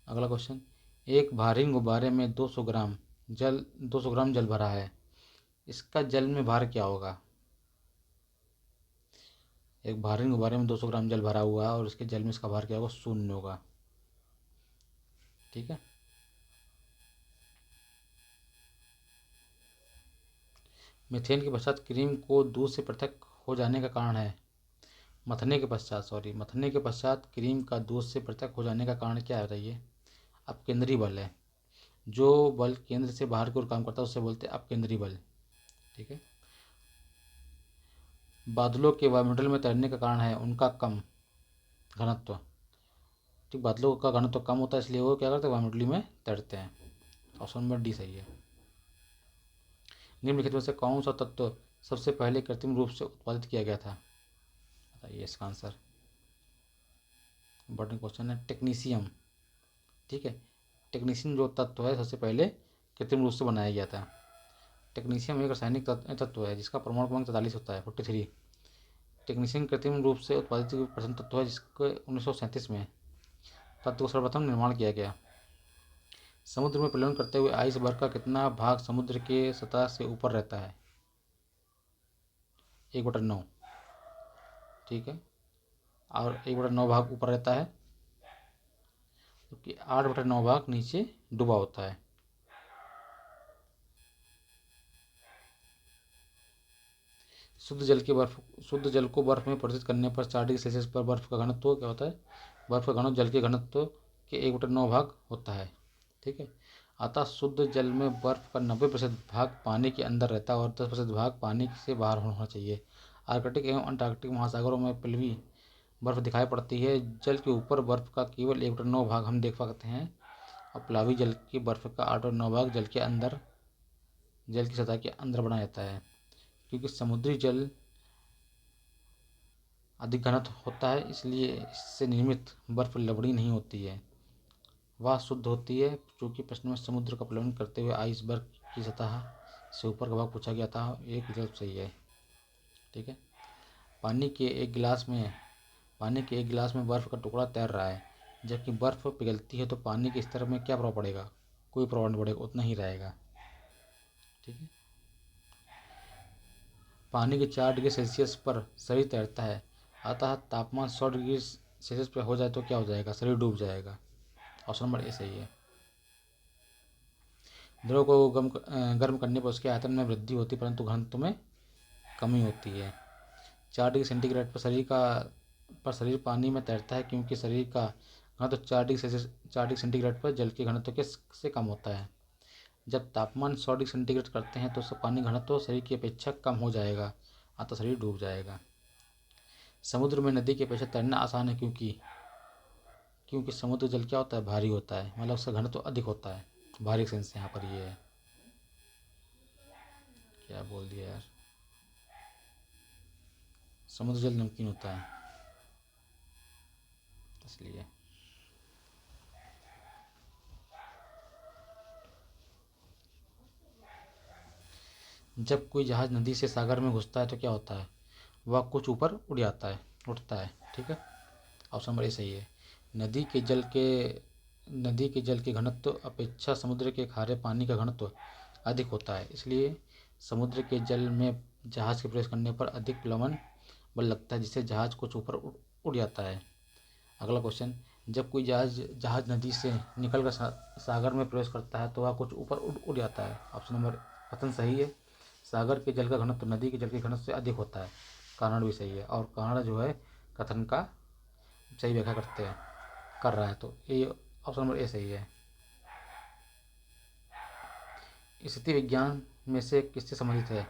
अगला क्वेश्चन, एक भारी गुब्बारे में 200 ग्राम जल भरा है, इसका जल में भार क्या होगा? एक भारी गुब्बारे में 200 ग्राम जल भरा हुआ है और इसके जल में इसका भार क्या होगा? 0 होगा। ठीक है। मीथेन के पश्चात क्रीम को दूध से पृथक हो जाने का कारण है? मथने के पश्चात क्रीम का दूध से पृथक हो जाने का कारण क्या है बताइए? अपकेंद्री बल है। जो बल केंद्र से बाहर की ओर काम करता है उससे बोलते हैं अपकेंद्री बल। ठीक है। बादलों के वायुमंडल में तैरने का कारण है उनका कम घनत्व। ठीक, बादलों का घनत्व कम होता है इसलिए वो क्या करते हैं? वायुमंडली में तैरते हैं। ऑप्शन नंबर डी सही है। निम्नलिखित में से कौन सा तत्व सबसे पहले कृत्रिम रूप से उत्पादित किया गया था? बताइए इसका आंसर। इंपॉर्टेंट क्वेश्चन है, टेक्नीशियम। ठीक है, टेक्नीशियम जो तत्व है सबसे पहले कृत्रिम रूप से बनाया गया था। टेक्नीशियम एक रासायनिक तत्व है जिसका परमाणु क्रमांक 43 होता है, 43। टेक्नीशियम कृत्रिम रूप से उत्पादित प्रथम तत्व है जिसको 1937 में तत्व को सर्वप्रथम निर्माण किया गया। समुद्र में प्लवन करते हुए आइसबर्ग का कितना भाग समुद्र के सतह से ऊपर रहता है? 1/9। ठीक है, और 1/9 भाग ऊपर रहता है क्योंकि 8/9 भाग नीचे डूबा होता है। शुद्ध जल को बर्फ में परिवर्तित करने पर 4 डिग्री सेल्सियस पर बर्फ का घनत्व क्या होता है? बर्फ का घनत्व जल के घनत्व के 1/9 भाग होता है। ठीक है, अतः शुद्ध जल में बर्फ का 90% भाग पानी के अंदर रहता है और 10% भाग पानी से बाहर होना चाहिए। आर्कटिक एवं अंटार्कटिक महासागरों में पृथ्वी बर्फ दिखाई पड़ती है। जल के ऊपर बर्फ का केवल 1/9 भाग हम देख सकते हैं और प्लावी जल की बर्फ का 8/9 भाग जल की सतह के अंदर बना रहता है। क्योंकि समुद्री जल अधिक घनत्व होता है इसलिए इससे निर्मित बर्फ लवणीय नहीं होती है, वह शुद्ध होती है। चूँकि प्रश्न में समुद्र का प्लवन करते हुए आइसबर्ग की सतह से ऊपर का भाग पूछा गया था, एक विकल्प सही है। ठीक है, पानी के एक गिलास में बर्फ़ का टुकड़ा तैर रहा है, जबकि बर्फ़ पिघलती है तो पानी के स्तर में क्या प्रभाव पड़ेगा? कोई प्रभाव नहीं पड़ेगा, उतना ही रहेगा। ठीक है, पानी के 4 डिग्री सेल्सियस पर शरीर तैरता है, अतः तापमान 100 डिग्री सेल्सियस पर हो जाए तो क्या हो जाएगा? शरीर डूब जाएगा। ऑप्शन नंबर ए सही है। द्रव को गर्म करने पर उसके आयतन में वृद्धि होती है परंतु घनत्व में कमी होती है। 4 डिग्री सेंटीग्रेड पर शरीर पानी में तैरता है क्योंकि शरीर का घनत्व 4 डिग्री सेंटीग्रेड पर जल के घनत्व के से कम होता है। जब तापमान 100 डिग्री सेंटीग्रेड करते हैं तो पानी घनत्व शरीर की अपेक्षा कम हो जाएगा, अतः शरीर डूब जाएगा। समुद्र में नदी की अपेक्षा तैरना आसान है क्योंकि समुद्र जल क्या होता है? भारी होता है, मतलब उसका घनत्व अधिक होता है। भारी सेंस यहाँ पर ये है। क्या बोल दिया यार, समुद्र जल नमकीन होता है इसलिए। जब कोई जहाज नदी से सागर में घुसता है तो क्या होता है? वह कुछ ऊपर उठता है। ठीक है, ऑप्शन नंबर ए सही है। नदी के जल के घनत्व अपेक्षा समुद्र के खारे पानी का घनत्व अधिक होता है, इसलिए समुद्र के जल में जहाज के प्रवेश करने पर अधिक प्लवन बल लगता है जिससे जहाज कुछ ऊपर उड़ जाता है। अगला क्वेश्चन, जब कोई जहाज नदी से निकलकर सागर में प्रवेश करता है तो वह कुछ ऊपर उड़ जाता है। ऑप्शन नंबर पतन सही है। सागर के जल का घनत्व नदी के जल के घनत्व से अधिक होता है। कारण भी सही है, और कारण जो है कथन का सही व्याख्या कर रहा है, तो ये ऑप्शन नंबर ए सही है। स्थिति विज्ञान में से किससे संबंधित है?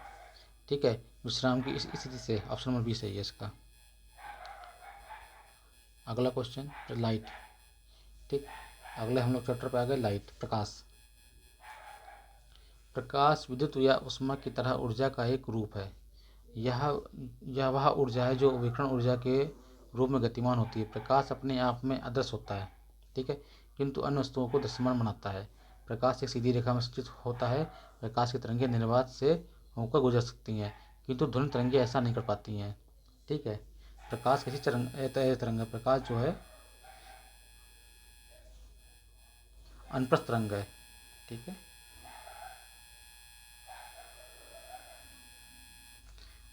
ठीक है, विश्राम की स्थिति से। ऑप्शन नंबर बी सही है इसका। अगला क्वेश्चन लाइट। ठीक, अगले हम लोग चैप्टर पे आ गए लाइट, प्रकाश। प्रकाश विद्युत या ऊष्मा की तरह ऊर्जा का एक रूप है। यह वह ऊर्जा है जो विकिरण ऊर्जा के रूप में गतिमान होती है। प्रकाश अपने आप में अदृश्य होता है, ठीक है, किंतु अन्य वस्तुओं को दृश्यमान बनाता है। प्रकाश एक सीधी रेखा में स्थित होता है। प्रकाश की तरंगें निर्वात से होकर गुजर सकती हैं, किंतु ध्वनि तरंगें ऐसा नहीं कर पाती हैं। ठीक है, प्रकाश कैसी तरंग है? प्रकाश जो है अनुप्रस्थ तरंग है। ठीक है,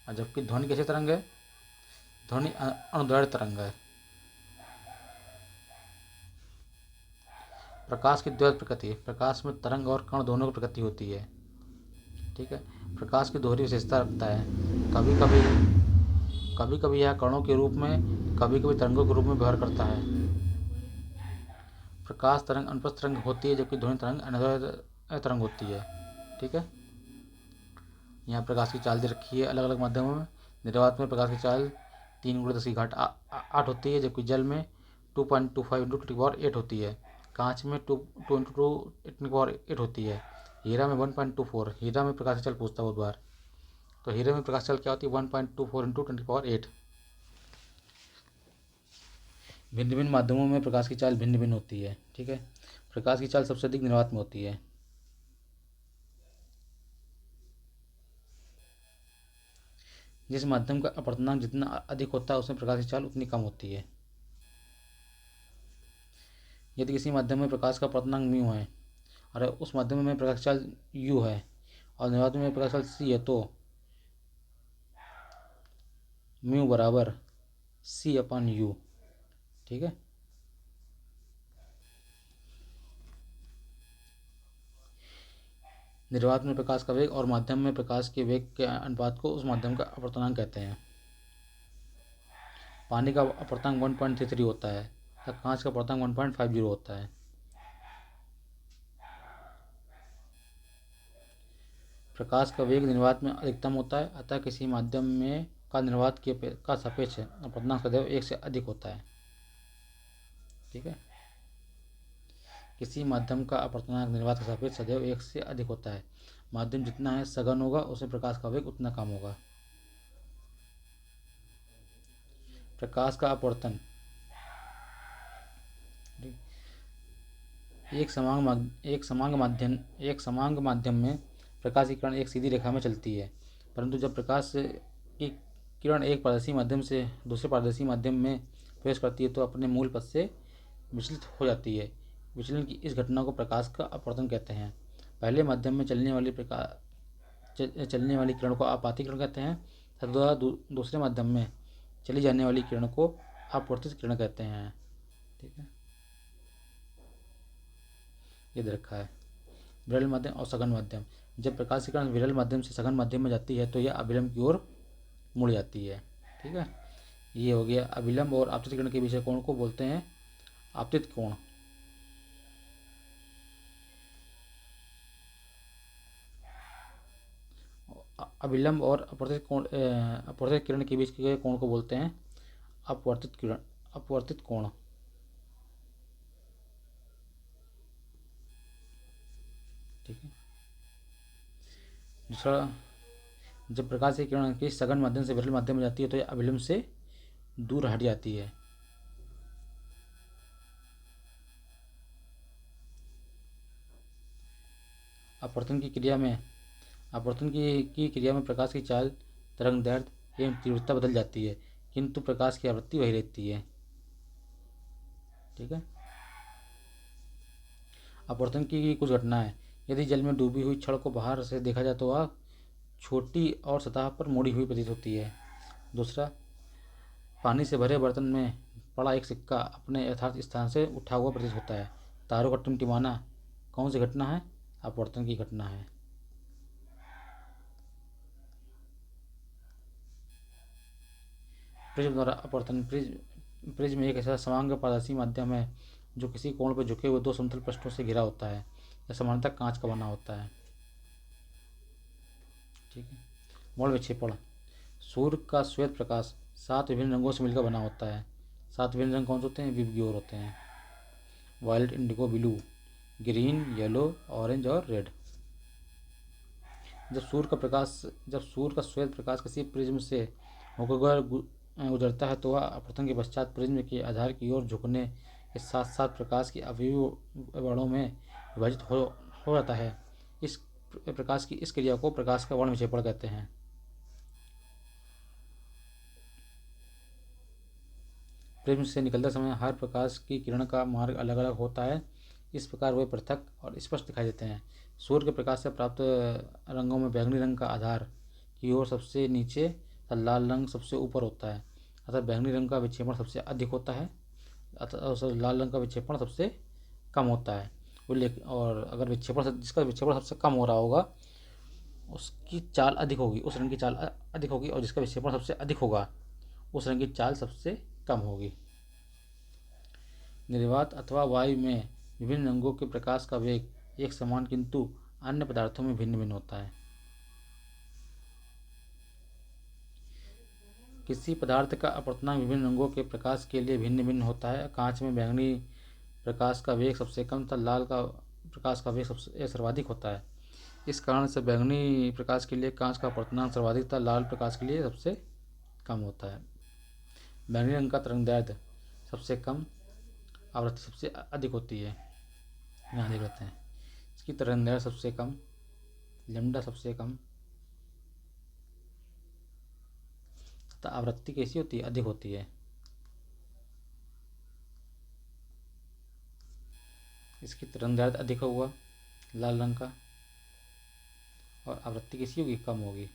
और जबकि ध्वनि कैसी तरंग है? ध्वनि अनुदैर्ध्य तरंग है। प्रकाश की द्वैत प्रकृति। प्रकाश में तरंग और कण दोनों की प्रकृति होती है। ठीक है, प्रकाश की दोहरी विशेषता रखता है। कभी कभी यह कणों के रूप में, कभी कभी तरंगों के रूप में व्यवहार करता है। प्रकाश तरंग अनुप्रस्थ तरंग होती है, जबकि ध्वनि तरंग अनुदैर्ध्य तरंग होती है। ठीक है, यहाँ प्रकाश की चाल दे रखी है अलग अलग माध्यमों में। निर्वात में प्रकाश की चाल 3 × 10⁸ होती है, जबकि जल में 2.25 × 10⁸ होती है। कांच में 2 × 10⁸ होती है। हीरा में 1.24। हीरा में प्रकाश की चाल पूछता है बहुत बार, तो हीरे में प्रकाश चाल क्या होती है? 1.24 × 10⁸। भिन्न भिन्न माध्यमों में प्रकाश की चाल भिन्न भिन्न होती है। ठीक है, प्रकाश की चाल सबसे अधिक निर्वात में होती है। जिस माध्यम का अपवर्तनांक जितना अधिक होता है उसमें प्रकाश की चाल उतनी कम होती है। यदि किसी माध्यम में प्रकाश का अपवर्तनांक म्यू है और उस माध्यम में प्रकाश चाल यू है और निर्वात में प्रकाश चाल सी है, तो म्यू बराबर C/U। ठीक है, निर्वात में प्रकाश का वेग और माध्यम में प्रकाश के वेग के अनुपात को उस माध्यम का अपवर्तनांक कहते हैं। पानी का अपवर्तनांक 1.33 होता है तथा कांच का अपवर्तनांक 1.50 होता है। प्रकाश का वेग निर्वात में अधिकतम होता है, अतः किसी माध्यम में का निर्वात का सापेक्ष अपवर्तनांक सदैव 1 से अधिक होता है। ठीक है, किसी माध्यम का अपवर्तनांक निर्वात का सापेक्ष सदैव 1 से अधिक होता है। माध्यम जितना है सघन होगा उसमें प्रकाश का वेग उतना कम होगा। प्रकाश का अपवर्तन। एक समांग माध्यम में प्रकाश की किरण एक सीधी रेखा में चलती है, परंतु जब प्रकाश की किरण एक पारदर्शी माध्यम से दूसरे पारदर्शी माध्यम में प्रवेश करती है तो अपने मूल पथ से विचलित हो जाती है। विचलन की इस घटना को प्रकाश का अपवर्तन कहते हैं। पहले माध्यम में चलने वाली किरण को आपातित किरण कहते हैं तथा दूसरे माध्यम में चली जाने वाली किरण को अपवर्तित किरण कहते हैं। ठीक है, ये दे रखा है। विरल माध्यम और सघन माध्यम। जब प्रकाश की किरण विरल माध्यम से सघन माध्यम में जाती है तो यह अविलंब की ओर मुड़ जाती है। ठीक है, ये हो गया। अविलंब और आपतित किरण के बीच कोण को बोलते हैं आपतित कोण। अविलंब और अपवर्तित किरण के बीच के कोण को बोलते हैं अपवर्तित कोण। ठीक है, दूसरा, जब प्रकाश की किरण की सघन माध्यम से विरल माध्यम में जाती है तो यह अविलंब से दूर हट जाती है। अपवर्तन की क्रिया में प्रकाश की चाल, तरंगदैर्ध्य एवं तीव्रता बदल जाती है, किंतु प्रकाश की आवृत्ति वही रहती है। ठीक है, अपवर्तन की कुछ घटनाएं। यदि जल में डूबी हुई छड़ को बाहर से देखा जाए तो वह छोटी और सतह पर मुड़ी हुई प्रतीत होती है। दूसरा, पानी से भरे बर्तन में पड़ा एक सिक्का अपने यथार्थ स्थान से उठा हुआ प्रतीत होता है। तारों का टिमटिमाना कौन सी घटना है? अपवर्तन की घटना है। प्रिज्म द्वारा अपवर्तन। प्रिज्म एक ऐसा समांग पारदर्शी माध्यम है जो किसी कोण पर झुके हुए दो समतल पृष्ठों से घिरा होता है। यह सामान्यतः कांच का बना होता है। ठीक है। मोड़ विक्षेपण। सूर्य का श्वेत प्रकाश 7 विभिन्न रंगों से मिलकर बना होता है। 7 विभिन्न रंग कौन से होते हैं? विव की ओर होते हैं। Violet, indigo, blue, green, yellow, orange और रेड। जब सूर्य का श्वेत प्रकाश किसी प्रिज्म से होकर गुजरता है तो वह अपवर्तन के पश्चात प्रिज्म के आधार की ओर झुकने के साथ साथ प्रकाश के अवयवी वर्णों में विभाजित हो जाता है। इस प्रकाश की इस क्रिया को प्रकाश का वर्ण विक्षेपण कहते हैं। प्रिज्म से निकलते समय हर प्रकाश की किरण का मार्ग अलग अलग होता है। इस प्रकार वे पृथक और स्पष्ट दिखाई देते हैं। सूर्य के प्रकाश से प्राप्त रंगों में बैंगनी रंग का आधार की ओर सबसे नीचे तथा लाल रंग सबसे ऊपर होता है। अतः बैंगनी रंग का विक्षेपण सबसे अधिक होता है, अतः लाल रंग का विक्षेपण सबसे कम होता है। और अगर जिसका विक्षेपण सबसे कम हो रहा होगा उसकी चाल अधिक होगी, उस रंग की चाल अधिक होगी, और जिसका विक्षेपण सबसे अधिक होगा उस रंग की चाल सबसे कम होगी। निर्वात अथवा वायु में विभिन्न रंगों के प्रकाश का वेग एक समान किंतु अन्य पदार्थों में भिन्न भिन्न होता है। किसी पदार्थ का अपवर्तनांक विभिन्न रंगों के प्रकाश के लिए भिन्न भिन्न होता है। कांच में बैंगनी प्रकाश का वेग सबसे कम तथा लाल का प्रकाश का वेग सबसे सर्वाधिक होता है। इस कारण से बैंगनी प्रकाश के लिए कांच का अपवर्तनांक सर्वाधिक तथा लाल प्रकाश के लिए सबसे कम होता है। बैंगनी रंग का तरंगदैर्ध्य सबसे कम, आवृत्ति सबसे अधिक होती है। यहाँ देख लेते हैं। इसकी तरंगदैर्ध्य सबसे कम, लैम्डा सबसे कम तथा आवृत्ति कैसी होती है? अधिक होती है। इसकी तरंगदैर्ध्य अधिक होगा लाल रंग का, और आवृत्ति कैसी होगी? कम होगी।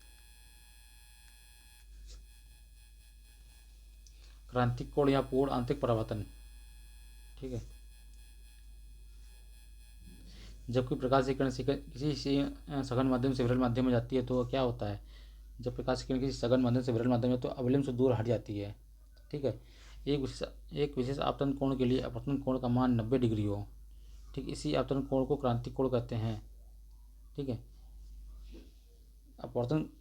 क्रांतिक कोण या पूर्ण आंतरिक परावर्तन। ठीक है। जब कोई प्रकाश की किरण किसी सघन माध्यम से विरल माध्यम में जाती है तो क्या होता है? जब प्रकाश की किरण किसी सघन माध्यम से विरल माध्यम में तो अवलंब से दूर हट जाती है। ठीक है। एक विशेष आपतन कोण के लिए अपवर्तन कोण का मान 90 डिग्री हो। ठीक, इसी आपतन कोण को क्रांतिक कोण कहते हैं। ठीक है।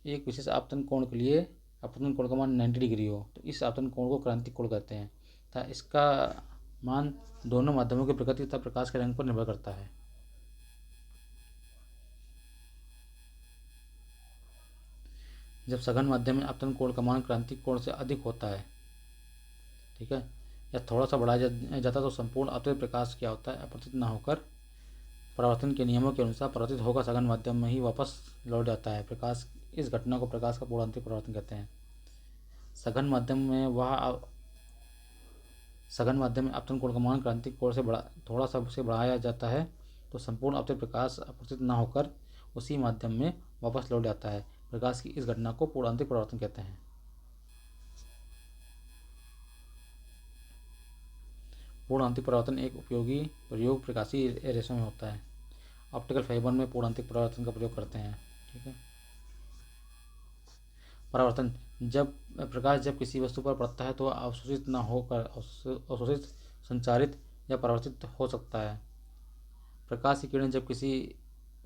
एक विशेष आपतन कोण के लिए अपवर्तन कोण का मान 90 डिग्री हो तो इस आपतन कोण को क्रांतिक कोण कहते हैं तथा इसका मान दोनों माध्यमों की प्रकृति तथा प्रकाश के रंग पर निर्भर करता है। जब सघन माध्यम में आपतन कोण का मान क्रांतिक कोण से अधिक होता है, ठीक है, या थोड़ा सा बढ़ाया जाता तो संपूर्ण आपतित प्रकाश क्या होता है? अपवर्तित न होकर परावर्तन के नियमों के अनुसार परावर्तित होकर सघन माध्यम में ही वापस लौट जाता है। प्रकाश इस घटना को प्रकाश का पूर्ण आंतरिक परावर्तन कहते हैं। सघन माध्यम में आपतन कोण का मान क्रांतिक कोण से थोड़ा सा से बढ़ाया जाता है तो संपूर्ण आपतित प्रकाश अपवर्तित न होकर उसी माध्यम में वापस लौट जाता है। प्रकाश की इस घटना को पूर्ण आंतरिक परावर्तन कहते हैं। पूर्ण आंतरिक परावर्तन एक उपयोगी प्रयोग प्रकाशीय रेशों में होता है। ऑप्टिकल फाइबर में पूर्ण आंतरिक परावर्तन का प्रयोग करते हैं। ठीक है। परावर्तन प्रकाश जब किसी वस्तु पर पड़ता है तो अवशोषित न होकर अवशोषित, संचारित या परावर्तित हो सकता है। प्रकाश की किरणें जब किसी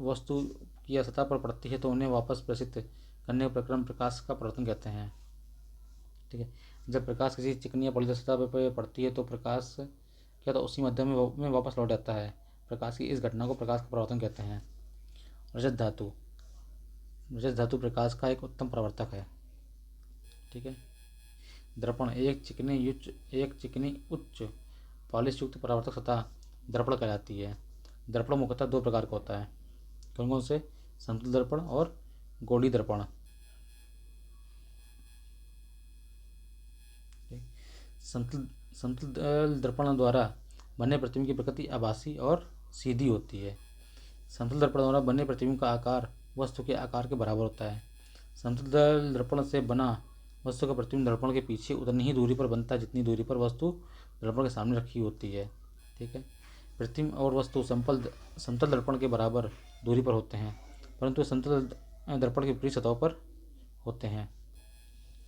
वस्तु की सतह पर पड़ती है तो उन्हें वापस प्रेषित करने का प्रक्रम प्रकाश का परावर्तन कहते हैं। ठीक है। जब प्रकाश किसी चिकनी या पॉलीदार सतह पर पड़ती है तो प्रकाश क्या तो उसी माध्यम में वापस लौट जाता है। प्रकाश की इस घटना को प्रकाश का परावर्तन कहते हैं। रजत धातु प्रकाश का एक उत्तम परावर्तक है। ठीक है। दर्पण एक चिकनी उच्च पॉलिश युक्त परावर्तक सतह दर्पण कहलाती है। दर्पण मुख्यतः 2 प्रकार का होता है। कौन कौन से? समतल दर्पण और गोलीय दर्पण। समतल दर्पण द्वारा बने प्रतिबिंब की प्रकृति आभासी और सीधी होती है। समतल दर्पण द्वारा बने प्रतिबिंब का आकार वस्तु के आकार के बराबर होता है। समतल दर्पण से बना वस्तु का प्रतिबिंब दर्पण के पीछे उतनी ही दूरी पर बनता है जितनी दूरी पर वस्तु दर्पण के सामने रखी होती है। ठीक है। प्रतिबिंब और वस्तु समतल दर्पण के बराबर दूरी पर होते हैं परंतु समतल दर्पण की विपरीत सतहों पर होते हैं।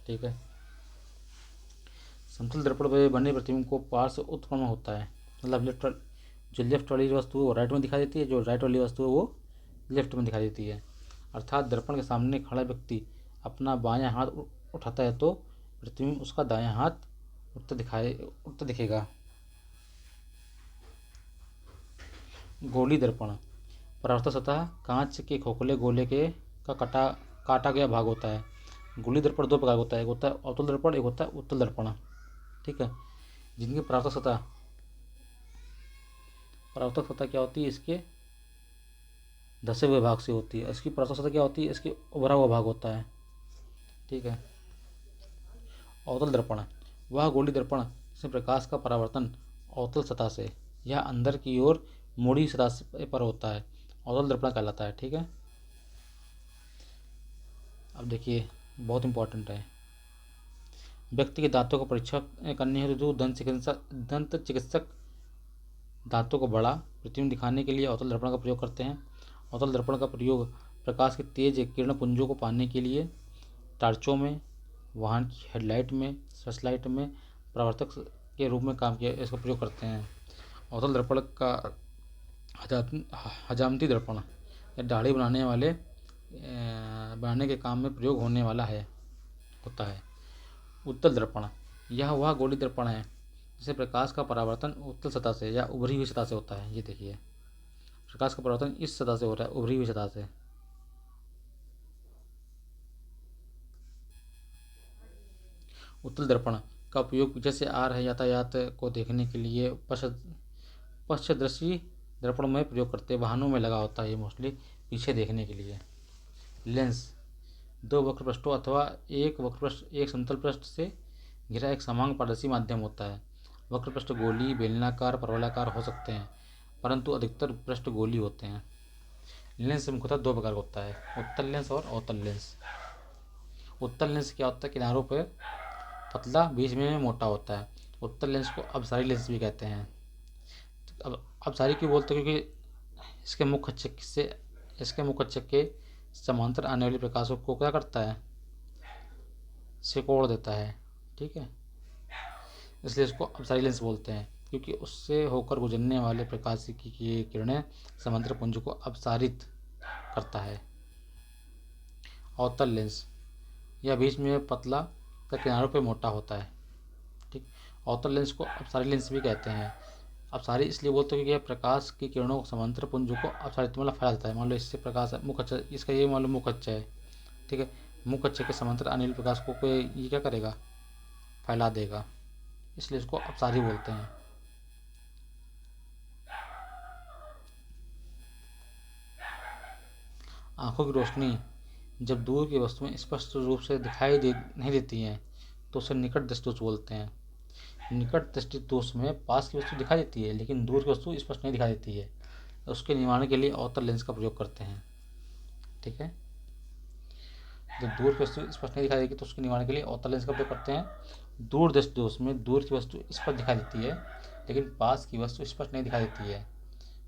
ठीक है। समतल दर्पण में बने प्रतिबिंब को पार्श्व उत्क्रमण होता है, मतलब जो लेफ्ट वाली वस्तु है वो राइट में दिखाई देती है, जो राइट वाली वस्तु है वो लेफ्ट में दिखाई देती है। अर्थात दर्पण के सामने खड़ा व्यक्ति अपना बायां हाथ उठाता है तो प्रतिबिंब उसका दायां हाथ उठता दिखेगा। गोली दर्पण परावर्तक सतह कांच के खोखले गोले के का काटा गया भाग होता है। गोली दर्पण दो प्रकार होता है, एक होता है अवतल दर्पण, एक होता है उत्तल दर्पण। ठीक है, जिनकी परावर्तक सतह क्या होती है, इसके धसे हुए भाग से होती है। इसकी परावर्तक सतह क्या होती है, इसके उभरा हुआ भाग होता है। ठीक है, अवतल दर्पण वह गोली दर्पण जिसमें प्रकाश का परावर्तन अवतल सतह से या अंदर की ओर मुड़ी सतह पर होता है, अवतल दर्पण कहलाता है। ठीक है, अब देखिए बहुत इंपॉर्टेंट है। व्यक्ति के दांतों का परीक्षण करने हेतु दंत चिकित्सक दांतों को बड़ा प्रतिबिंब दिखाने के लिए अवतल दर्पण का प्रयोग करते हैं। अवतल दर्पण का प्रयोग प्रकाश के तेज किरण पुंजों को पाने के लिए टार्चों में, वाहन की हेडलाइट में, सर्चलाइट में परावर्तक के रूप में काम किया, इसका प्रयोग करते हैं। अवतल दर्पण का हजामती दर्पण या दाढ़ी बनाने के काम में प्रयोग होने वाला होता है। उत्तल दर्पण यह वह गोली दर्पण है जिसे प्रकाश का परावर्तन उत्तल सतह से या उभरी हुई सतह से होता है। ये देखिए, प्रकाश का परावर्तन इस सतह से हो रहा है, उभरी हुई सतह से। उत्तल दर्पण का उपयोग पीछे से आ रहे यातायात को देखने के लिए पश्चदर्शी दर्पण में प्रयोग करते हैं। वाहनों में लगा होता है ये मोस्टली पीछे देखने के लिए। लेंस दो वक्र पृष्ठों अथवा एक वक्र पृष्ठ एक समतल पृष्ठ से घिरा एक समान पारदर्शी माध्यम होता है। वक्र पृष्ठ गोली, बेलनाकार, परवलयाकार हो सकते हैं, परंतु अधिकतर पृष्ठ गोली होते हैं। लेंस मुख्यतः दो प्रकार का होता है, उत्तल लेंस और अवतल लेंस। उत्तल लेंस क्या होता है, किनारों पर पतला, बीच में मोटा होता है। उत्तल लेंस को अपसारी लेंस भी कहते हैं। अब अपसारी क्यों बोलते हैं, क्योंकि इसके मुख्य चक्के के समांतर आने वाले प्रकाश को क्या करता है, सिकोड़ देता है। ठीक है, इसलिए इसको अपसारी लेंस बोलते हैं, क्योंकि उससे होकर गुजरने वाले प्रकाश की किरणें समांतर पुंज को अपसारित करता है। अवतल लेंस यह बीच में पतला तथा किनारों पर मोटा होता है। ठीक, अवतल लेंस को अपसारी लेंस भी कहते हैं। अपसारी इसलिए बोलते हैं कि यह प्रकाश की किरणों को समांतर पुंज को अपसारित मतलब फैलाता है। मान लो इससे प्रकाश मुख्य, इसका ये मान लो मुख्य है। ठीक है, मुख्य के समांतर आने वाले प्रकाश को ये क्या करेगा, फैला देगा, इसलिए इसको अपसारी बोलते हैं। आंखों की रोशनी जब दूर की वस्तुएं स्पष्ट रूप से नहीं देती हैं तो उसे निकट दृष्टि दोष बोलते हैं। निकट दृष्टि दोष में पास की वस्तु दिखाई देती है लेकिन दूर की वस्तु स्पष्ट नहीं दिखाई देती है, उसके निवारण के लिए अवतल लेंस का प्रयोग करते हैं। ठीक है, जब दूर की वस्तु स्पष्ट नहीं दिखाई देगी तो उसके निवारण के लिए अवतल लेंस का प्रयोग करते हैं। दूर दृष्टि दोष में दूर की वस्तु स्पष्ट दिखाई देती है लेकिन पास की वस्तु स्पष्ट नहीं दिखाई देती है।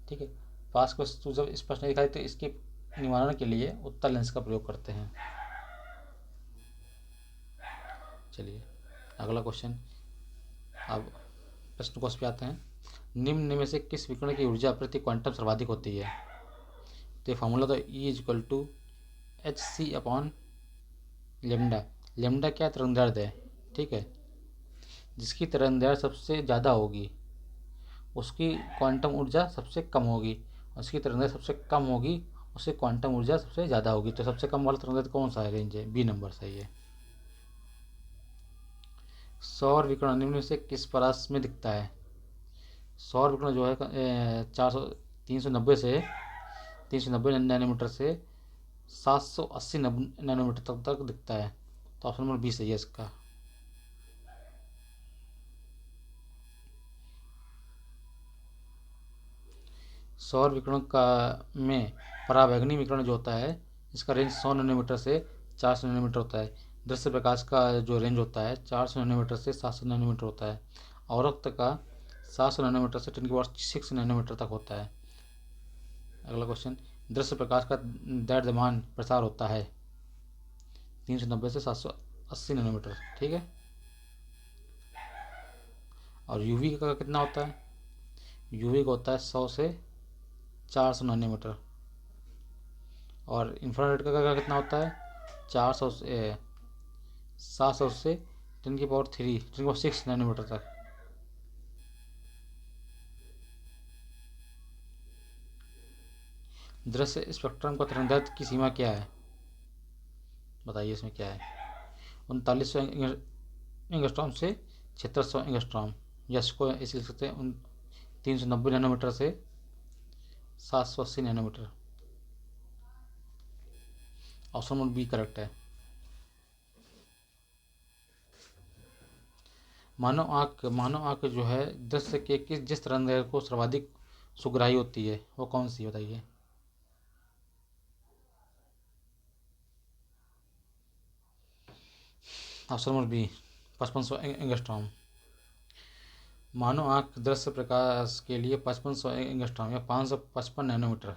ठीक है, पास की वस्तु जब स्पष्ट नहीं दिखाई देती तो इसके निवारण के लिए उत्तल लेंस का प्रयोग करते हैं। चलिए अगला क्वेश्चन, अब प्रश्न कोश पे आते हैं। निम्न में से किस विकिरण की ऊर्जा प्रति क्वांटम सर्वाधिक होती है? तो ये फार्मूला तो E=hc/λ। लेमडा क्या, तरंगदैर्ध्य है। ठीक है, जिसकी तरंगदैर्ध्य सबसे ज़्यादा होगी उसकी क्वांटम ऊर्जा सबसे कम होगी, उसकी तरंगदैर्ध्य सबसे कम होगी उससे क्वांटम ऊर्जा सबसे ज़्यादा होगी। तो सबसे कम वाला तरंगदैर्ध्य कौन सा है, रेंज है बी नंबर सही है। सौर विकिरण निम्न में से किस परास में दिखता है? सौर विकिरण जो है 390 नैनोमीटर से 780 नैनोमीटर तक दिखता है। तो ऑप्शन नंबर बी सही है इसका। सौर विकिरण का में परावैंगनी विकिरण जो होता है इसका रेंज 100 नैनोमीटर से 400 नैनोमीटर होता है। दृश्य प्रकाश का जो रेंज होता है 400 नैनोमीटर से 700 नैनोमीटर होता है। अवरक्त का 700 नैनोमीटर से 10⁻⁶ नैनोमीटर तक होता है। अगला क्वेश्चन, दृश्य प्रकाश का दैर्ध्यमान प्रसार होता है 390 से 780 नैनोमीटर। ठीक है, और यूवी का कितना होता है? यूवी का होता है 100 से 400 नैनोमीटर। और इंफ्रारेड का कितना होता है? 400 से 700 से 10⁻³ नैनोमीटर तक। दृश्य स्पेक्ट्रम का तरंगदैर्घ्य की सीमा क्या है? बताइए इसमें क्या है? 3900 एंगस्ट्रॉम से 7600 एंगस्ट्रॉम, या इसको ऐसे लिख सकते हैं 390 नैनोमीटर से 780 nanometre. Option number B correct है। मानव आँख जो है दृश्य के जिस तरंगदैर्घ्य को सर्वाधिक सुग्राही होती है वो कौन सी, बताइए? Option number B 5500 angstrom. मानव आँख दृश्य प्रकाश के लिए 5500 एंगस्ट्रॉम या 555 नैनोमीटर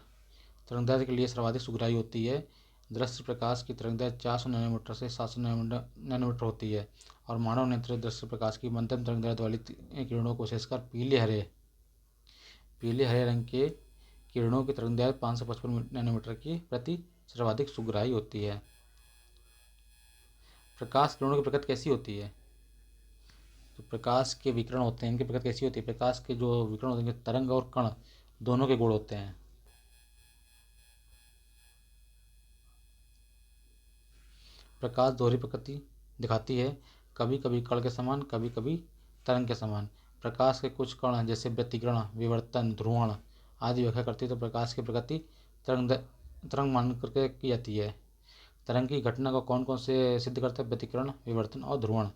तरंगदैर्घ्य के लिए सर्वाधिक सुग्राही होती है। दृश्य प्रकाश की तरंगदैर्घ्य 400 नैनोमीटर से 700 नैनोमीटर होती है। और मानव नेत्र दृश्य प्रकाश की मध्यम तरंगदैर्घ्य वाली किरणों को विशेषकर पीले हरे रंग के किरणों की तरंगदैर्घ्य 555 नैनोमीटर की प्रति सर्वाधिक सुग्राही होती है। प्रकाश किरणों की प्रकृति कैसी होती है? तो प्रकाश के विकिरण होते हैं, इनकी प्रकृति कैसी होती है? प्रकाश के जो विकिरण होते हैं, तरंग और कण दोनों के गुण होते हैं। प्रकाश दोहरी प्रकृति दिखाती है, कभी कभी कण के समान, कभी कभी तरंग के समान। प्रकाश के कुछ कण जैसे व्यतिकरण, विवर्तन, ध्रुवण आदि व्याख्या करती है। तो प्रकाश की प्रकृति तरंग मान करके की जाती है। तरंग की घटना को कौन कौन से सिद्ध करता है? व्यतिकरण, विवर्तन और ध्रुवण।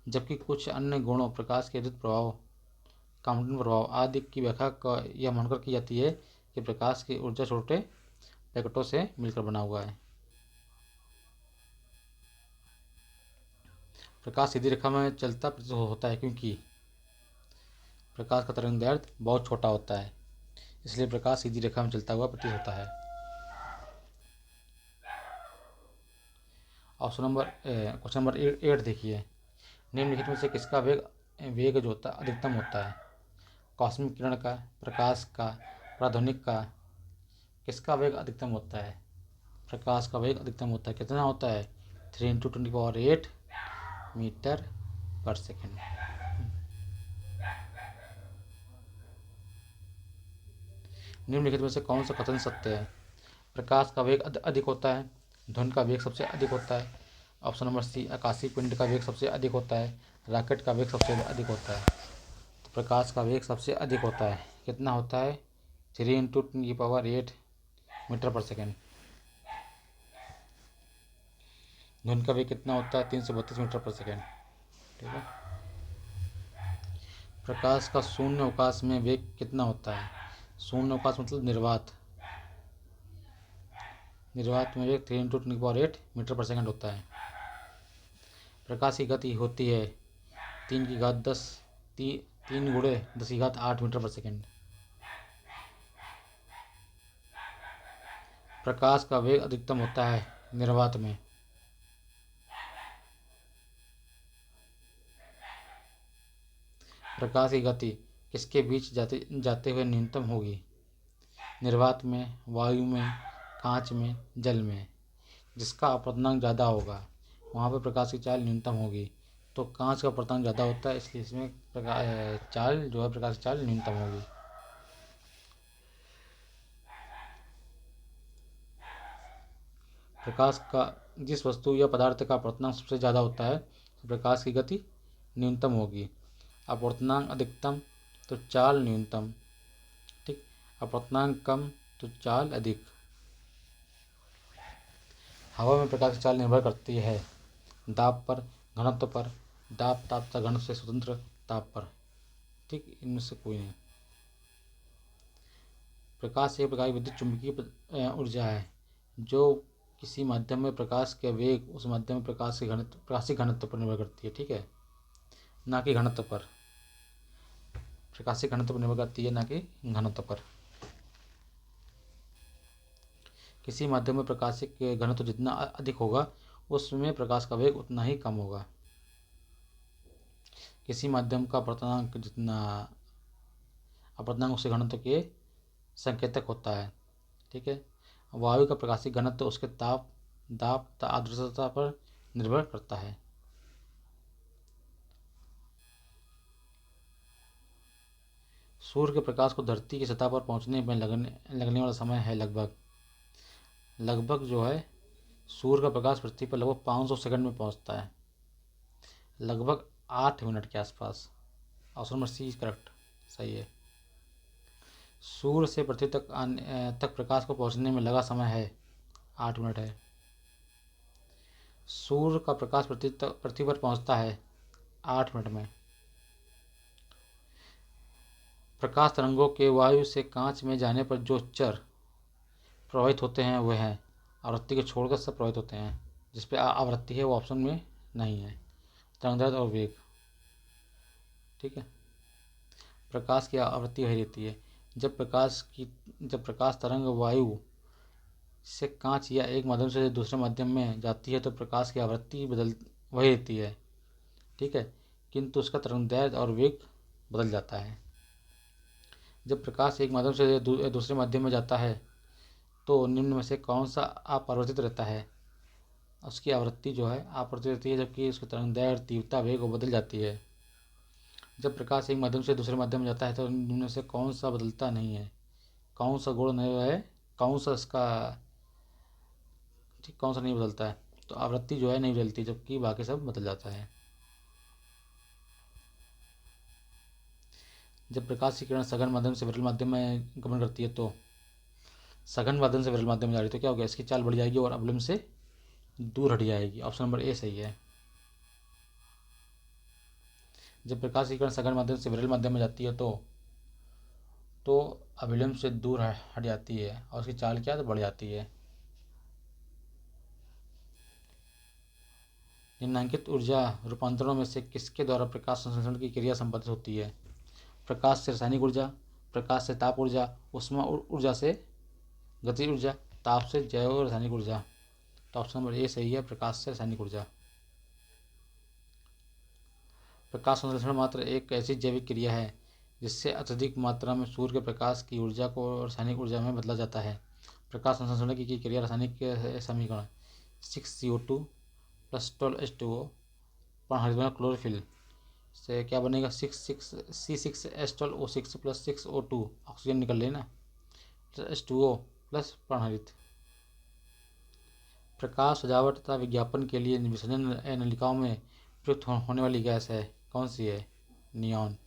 जबकि कुछ अन्य गुणों प्रकाश के विद्युत प्रभाव, कांपटन प्रभाव आदि की व्याख्या यह मानकर की जाती है कि प्रकाश की ऊर्जा छोटे पैकेटों से मिलकर बना हुआ है। प्रकाश सीधी रेखा में चलता प्रतीत होता है क्योंकि प्रकाश का तरंगदैर्घ्य बहुत छोटा होता है, इसलिए प्रकाश सीधी रेखा में चलता हुआ प्रतीत होता है। क्वेश्चन नंबर 8 देखिए। निम्नलिखित में से किसका वेग जो होता है अधिकतम होता है? कॉस्मिक किरण का, प्रकाश का, प्राध्वनिक का? किसका वेग अधिकतम होता है? प्रकाश का वेग अधिकतम होता है। कितना होता है? 3 × 10⁸ मीटर पर सेकेंड। निम्नलिखित में से कौन सा कथन सत्य है? प्रकाश का वेग अधिक होता है, ध्वनि का वेग सबसे अधिक होता है। ऑप्शन नंबर सी आकाशीय पिंड का वेग सबसे अधिक होता है, रॉकेट का वेग सबसे अधिक होता है। तो प्रकाश का वेग सबसे अधिक होता है। कितना होता है? 3 × 10⁸ मीटर पर सेकेंड। ध्वनि का वेग कितना होता है? 332 मीटर पर सेकेंड। ठीक है। प्रकाश का शून्य अवकाश में वेग कितना होता है? शून्य अवकाश मतलब निर्वात में वेग 3 × 10⁸ मीटर पर सेकेंड होता है। प्रकाश की गति होती है 3×10⁸ मीटर पर सेकेंड। प्रकाश का वेग अधिकतम होता है निर्वात में। प्रकाश की गति किसके बीच जाते हुए न्यूनतम होगी? निर्वात में, वायु में, कांच में, जल में। जिसका अपवर्तनांक ज़्यादा होगा वहाँ पर प्रकाश की चाल न्यूनतम होगी। तो कांच का अपवर्तनांक ज़्यादा होता है, इसलिए इसमें चाल जो है प्रकाश की चाल न्यूनतम होगी। प्रकाश का जिस वस्तु या पदार्थ का अपवर्तनांक सबसे ज़्यादा होता है तो प्रकाश की गति न्यूनतम होगी। अपवर्तनांक अधिकतम तो चाल न्यूनतम। ठीक। अपवर्तनांक कम तो चाल अधिक। हवा में प्रकाश की चाल निर्भर करती है दाब पर, घनत्व पर, दाब ताप तथा घनत्व से स्वतंत्र ताप पर। ठीक, इनमें से कोई नहीं। प्रकाश एक प्रकार की विद्युत चुंबकीय ऊर्जा है जो किसी माध्यम में प्रकाश के वेग उस माध्यम में प्रकाशिक घनत्व पर निर्भर करती है। ठीक है, ना कि घनत्व पर। प्रकाशिक घनत्व पर निर्भर करती है, ना कि घनत्व पर। किसी माध्यम में प्रकाशिक घनत्व जितना अधिक होगा उसमें प्रकाश का वेग उतना ही कम होगा। किसी माध्यम का अपर्तनांक जितना अपर्तनांक उसके घनत्व के संकेतक होता है। ठीक है। वायु का प्रकाशीय घनत्व उसके ताप, दाब तथा आर्द्रता पर निर्भर करता है। सूर्य के प्रकाश को धरती की सतह पर पहुंचने में लगने वाला समय है लगभग जो है सूर्य का प्रकाश पृथ्वी पर लगभग 500 सेकंड में पहुंचता है, लगभग 8 मिनट के आसपास। Option number C is correct, सही है। सूर्य से पृथ्वी तक प्रकाश को पहुंचने में लगा समय है 8 मिनट है। सूर्य का प्रकाश पृथ्वी पर पहुंचता है 8 मिनट में। प्रकाश तरंगों के वायु से कांच में जाने पर जो चर प्रभावित होते हैं वह हैं आवृत्ति के छोड़कर सब प्रभावित होते हैं। जिस पे आवृत्ति है वो ऑप्शन में नहीं है, तरंगदैर्घ्य और वेग। ठीक है। प्रकाश की आवृत्ति वही रहती है। जब प्रकाश तरंग वायु से कांच या एक माध्यम से दूसरे माध्यम में जाती है तो प्रकाश की आवृत्ति वही रहती है। ठीक है, किंतु उसका तरंगदैर्घ्य और वेग बदल जाता है। जब प्रकाश एक माध्यम से दूसरे माध्यम में जाता है तो निम्न में से कौन सा अपरिवर्तित रहता है? उसकी आवृत्ति जो है अपरिवर्तित रहती है, जबकि उसकी तरंगदैर्घ्य, तीव्रता, वेग वो बदल जाती है। जब प्रकाश एक माध्यम से दूसरे माध्यम में जाता है तो निम्न में से कौन सा बदलता नहीं है? कौन सा गुण नहीं है? कौन सा इसका ठीक कौन सा नहीं बदलता है? तो आवृत्ति जो है नहीं बदलती, जबकि बाकी सब बदल जाता है। जब प्रकाश की किरण सघन माध्यम से विरल माध्यम में गमन करती है तो सघन माध्यम से विरल माध्यम में जा रही है तो क्या होगा? इसकी चाल बढ़ जाएगी और अवलंब से दूर हट जाएगी। ऑप्शन नंबर ए सही है। जब प्रकाश की किरण सघन माध्यम से विरल माध्यम में जाती है तो अभिलंब से दूर हट जाती है और उसकी चाल क्या है? तो बढ़ जाती है। निम्नलिखित ऊर्जा रूपांतरणों में से किसके द्वारा प्रकाश संश्लेषण की क्रिया संपादित होती है? प्रकाश से रासायनिक ऊर्जा, प्रकाश से ताप ऊर्जा, ऊष्मा ऊर्जा से गतिज ऊर्जा, ताप से जैव रासायनिक ऊर्जा। तो ऑप्शन नंबर ए सही है, प्रकाश से रासायनिक ऊर्जा। प्रकाश संश्लेषण मात्र एक ऐसी जैविक क्रिया है जिससे अत्यधिक मात्रा में सूर्य के प्रकाश की ऊर्जा को रासायनिक ऊर्जा में बदला जाता है। प्रकाश संश्लेषण की क्रिया रासायनिक समीकरण 6CO2 प्लस 12H2O पर हरित क्लोरोफिल से क्या बनेगा? 6C6H12O6 प्लस 6O2 ऑक्सीजन निकल लेना प्लस H2O प्लस प्राणहरित। प्रकाश सजावट तथा विज्ञापन के लिए विसर्जन नलिकाओं में प्रयुक्त होने वाली गैस है, कौन सी है? नियॉन।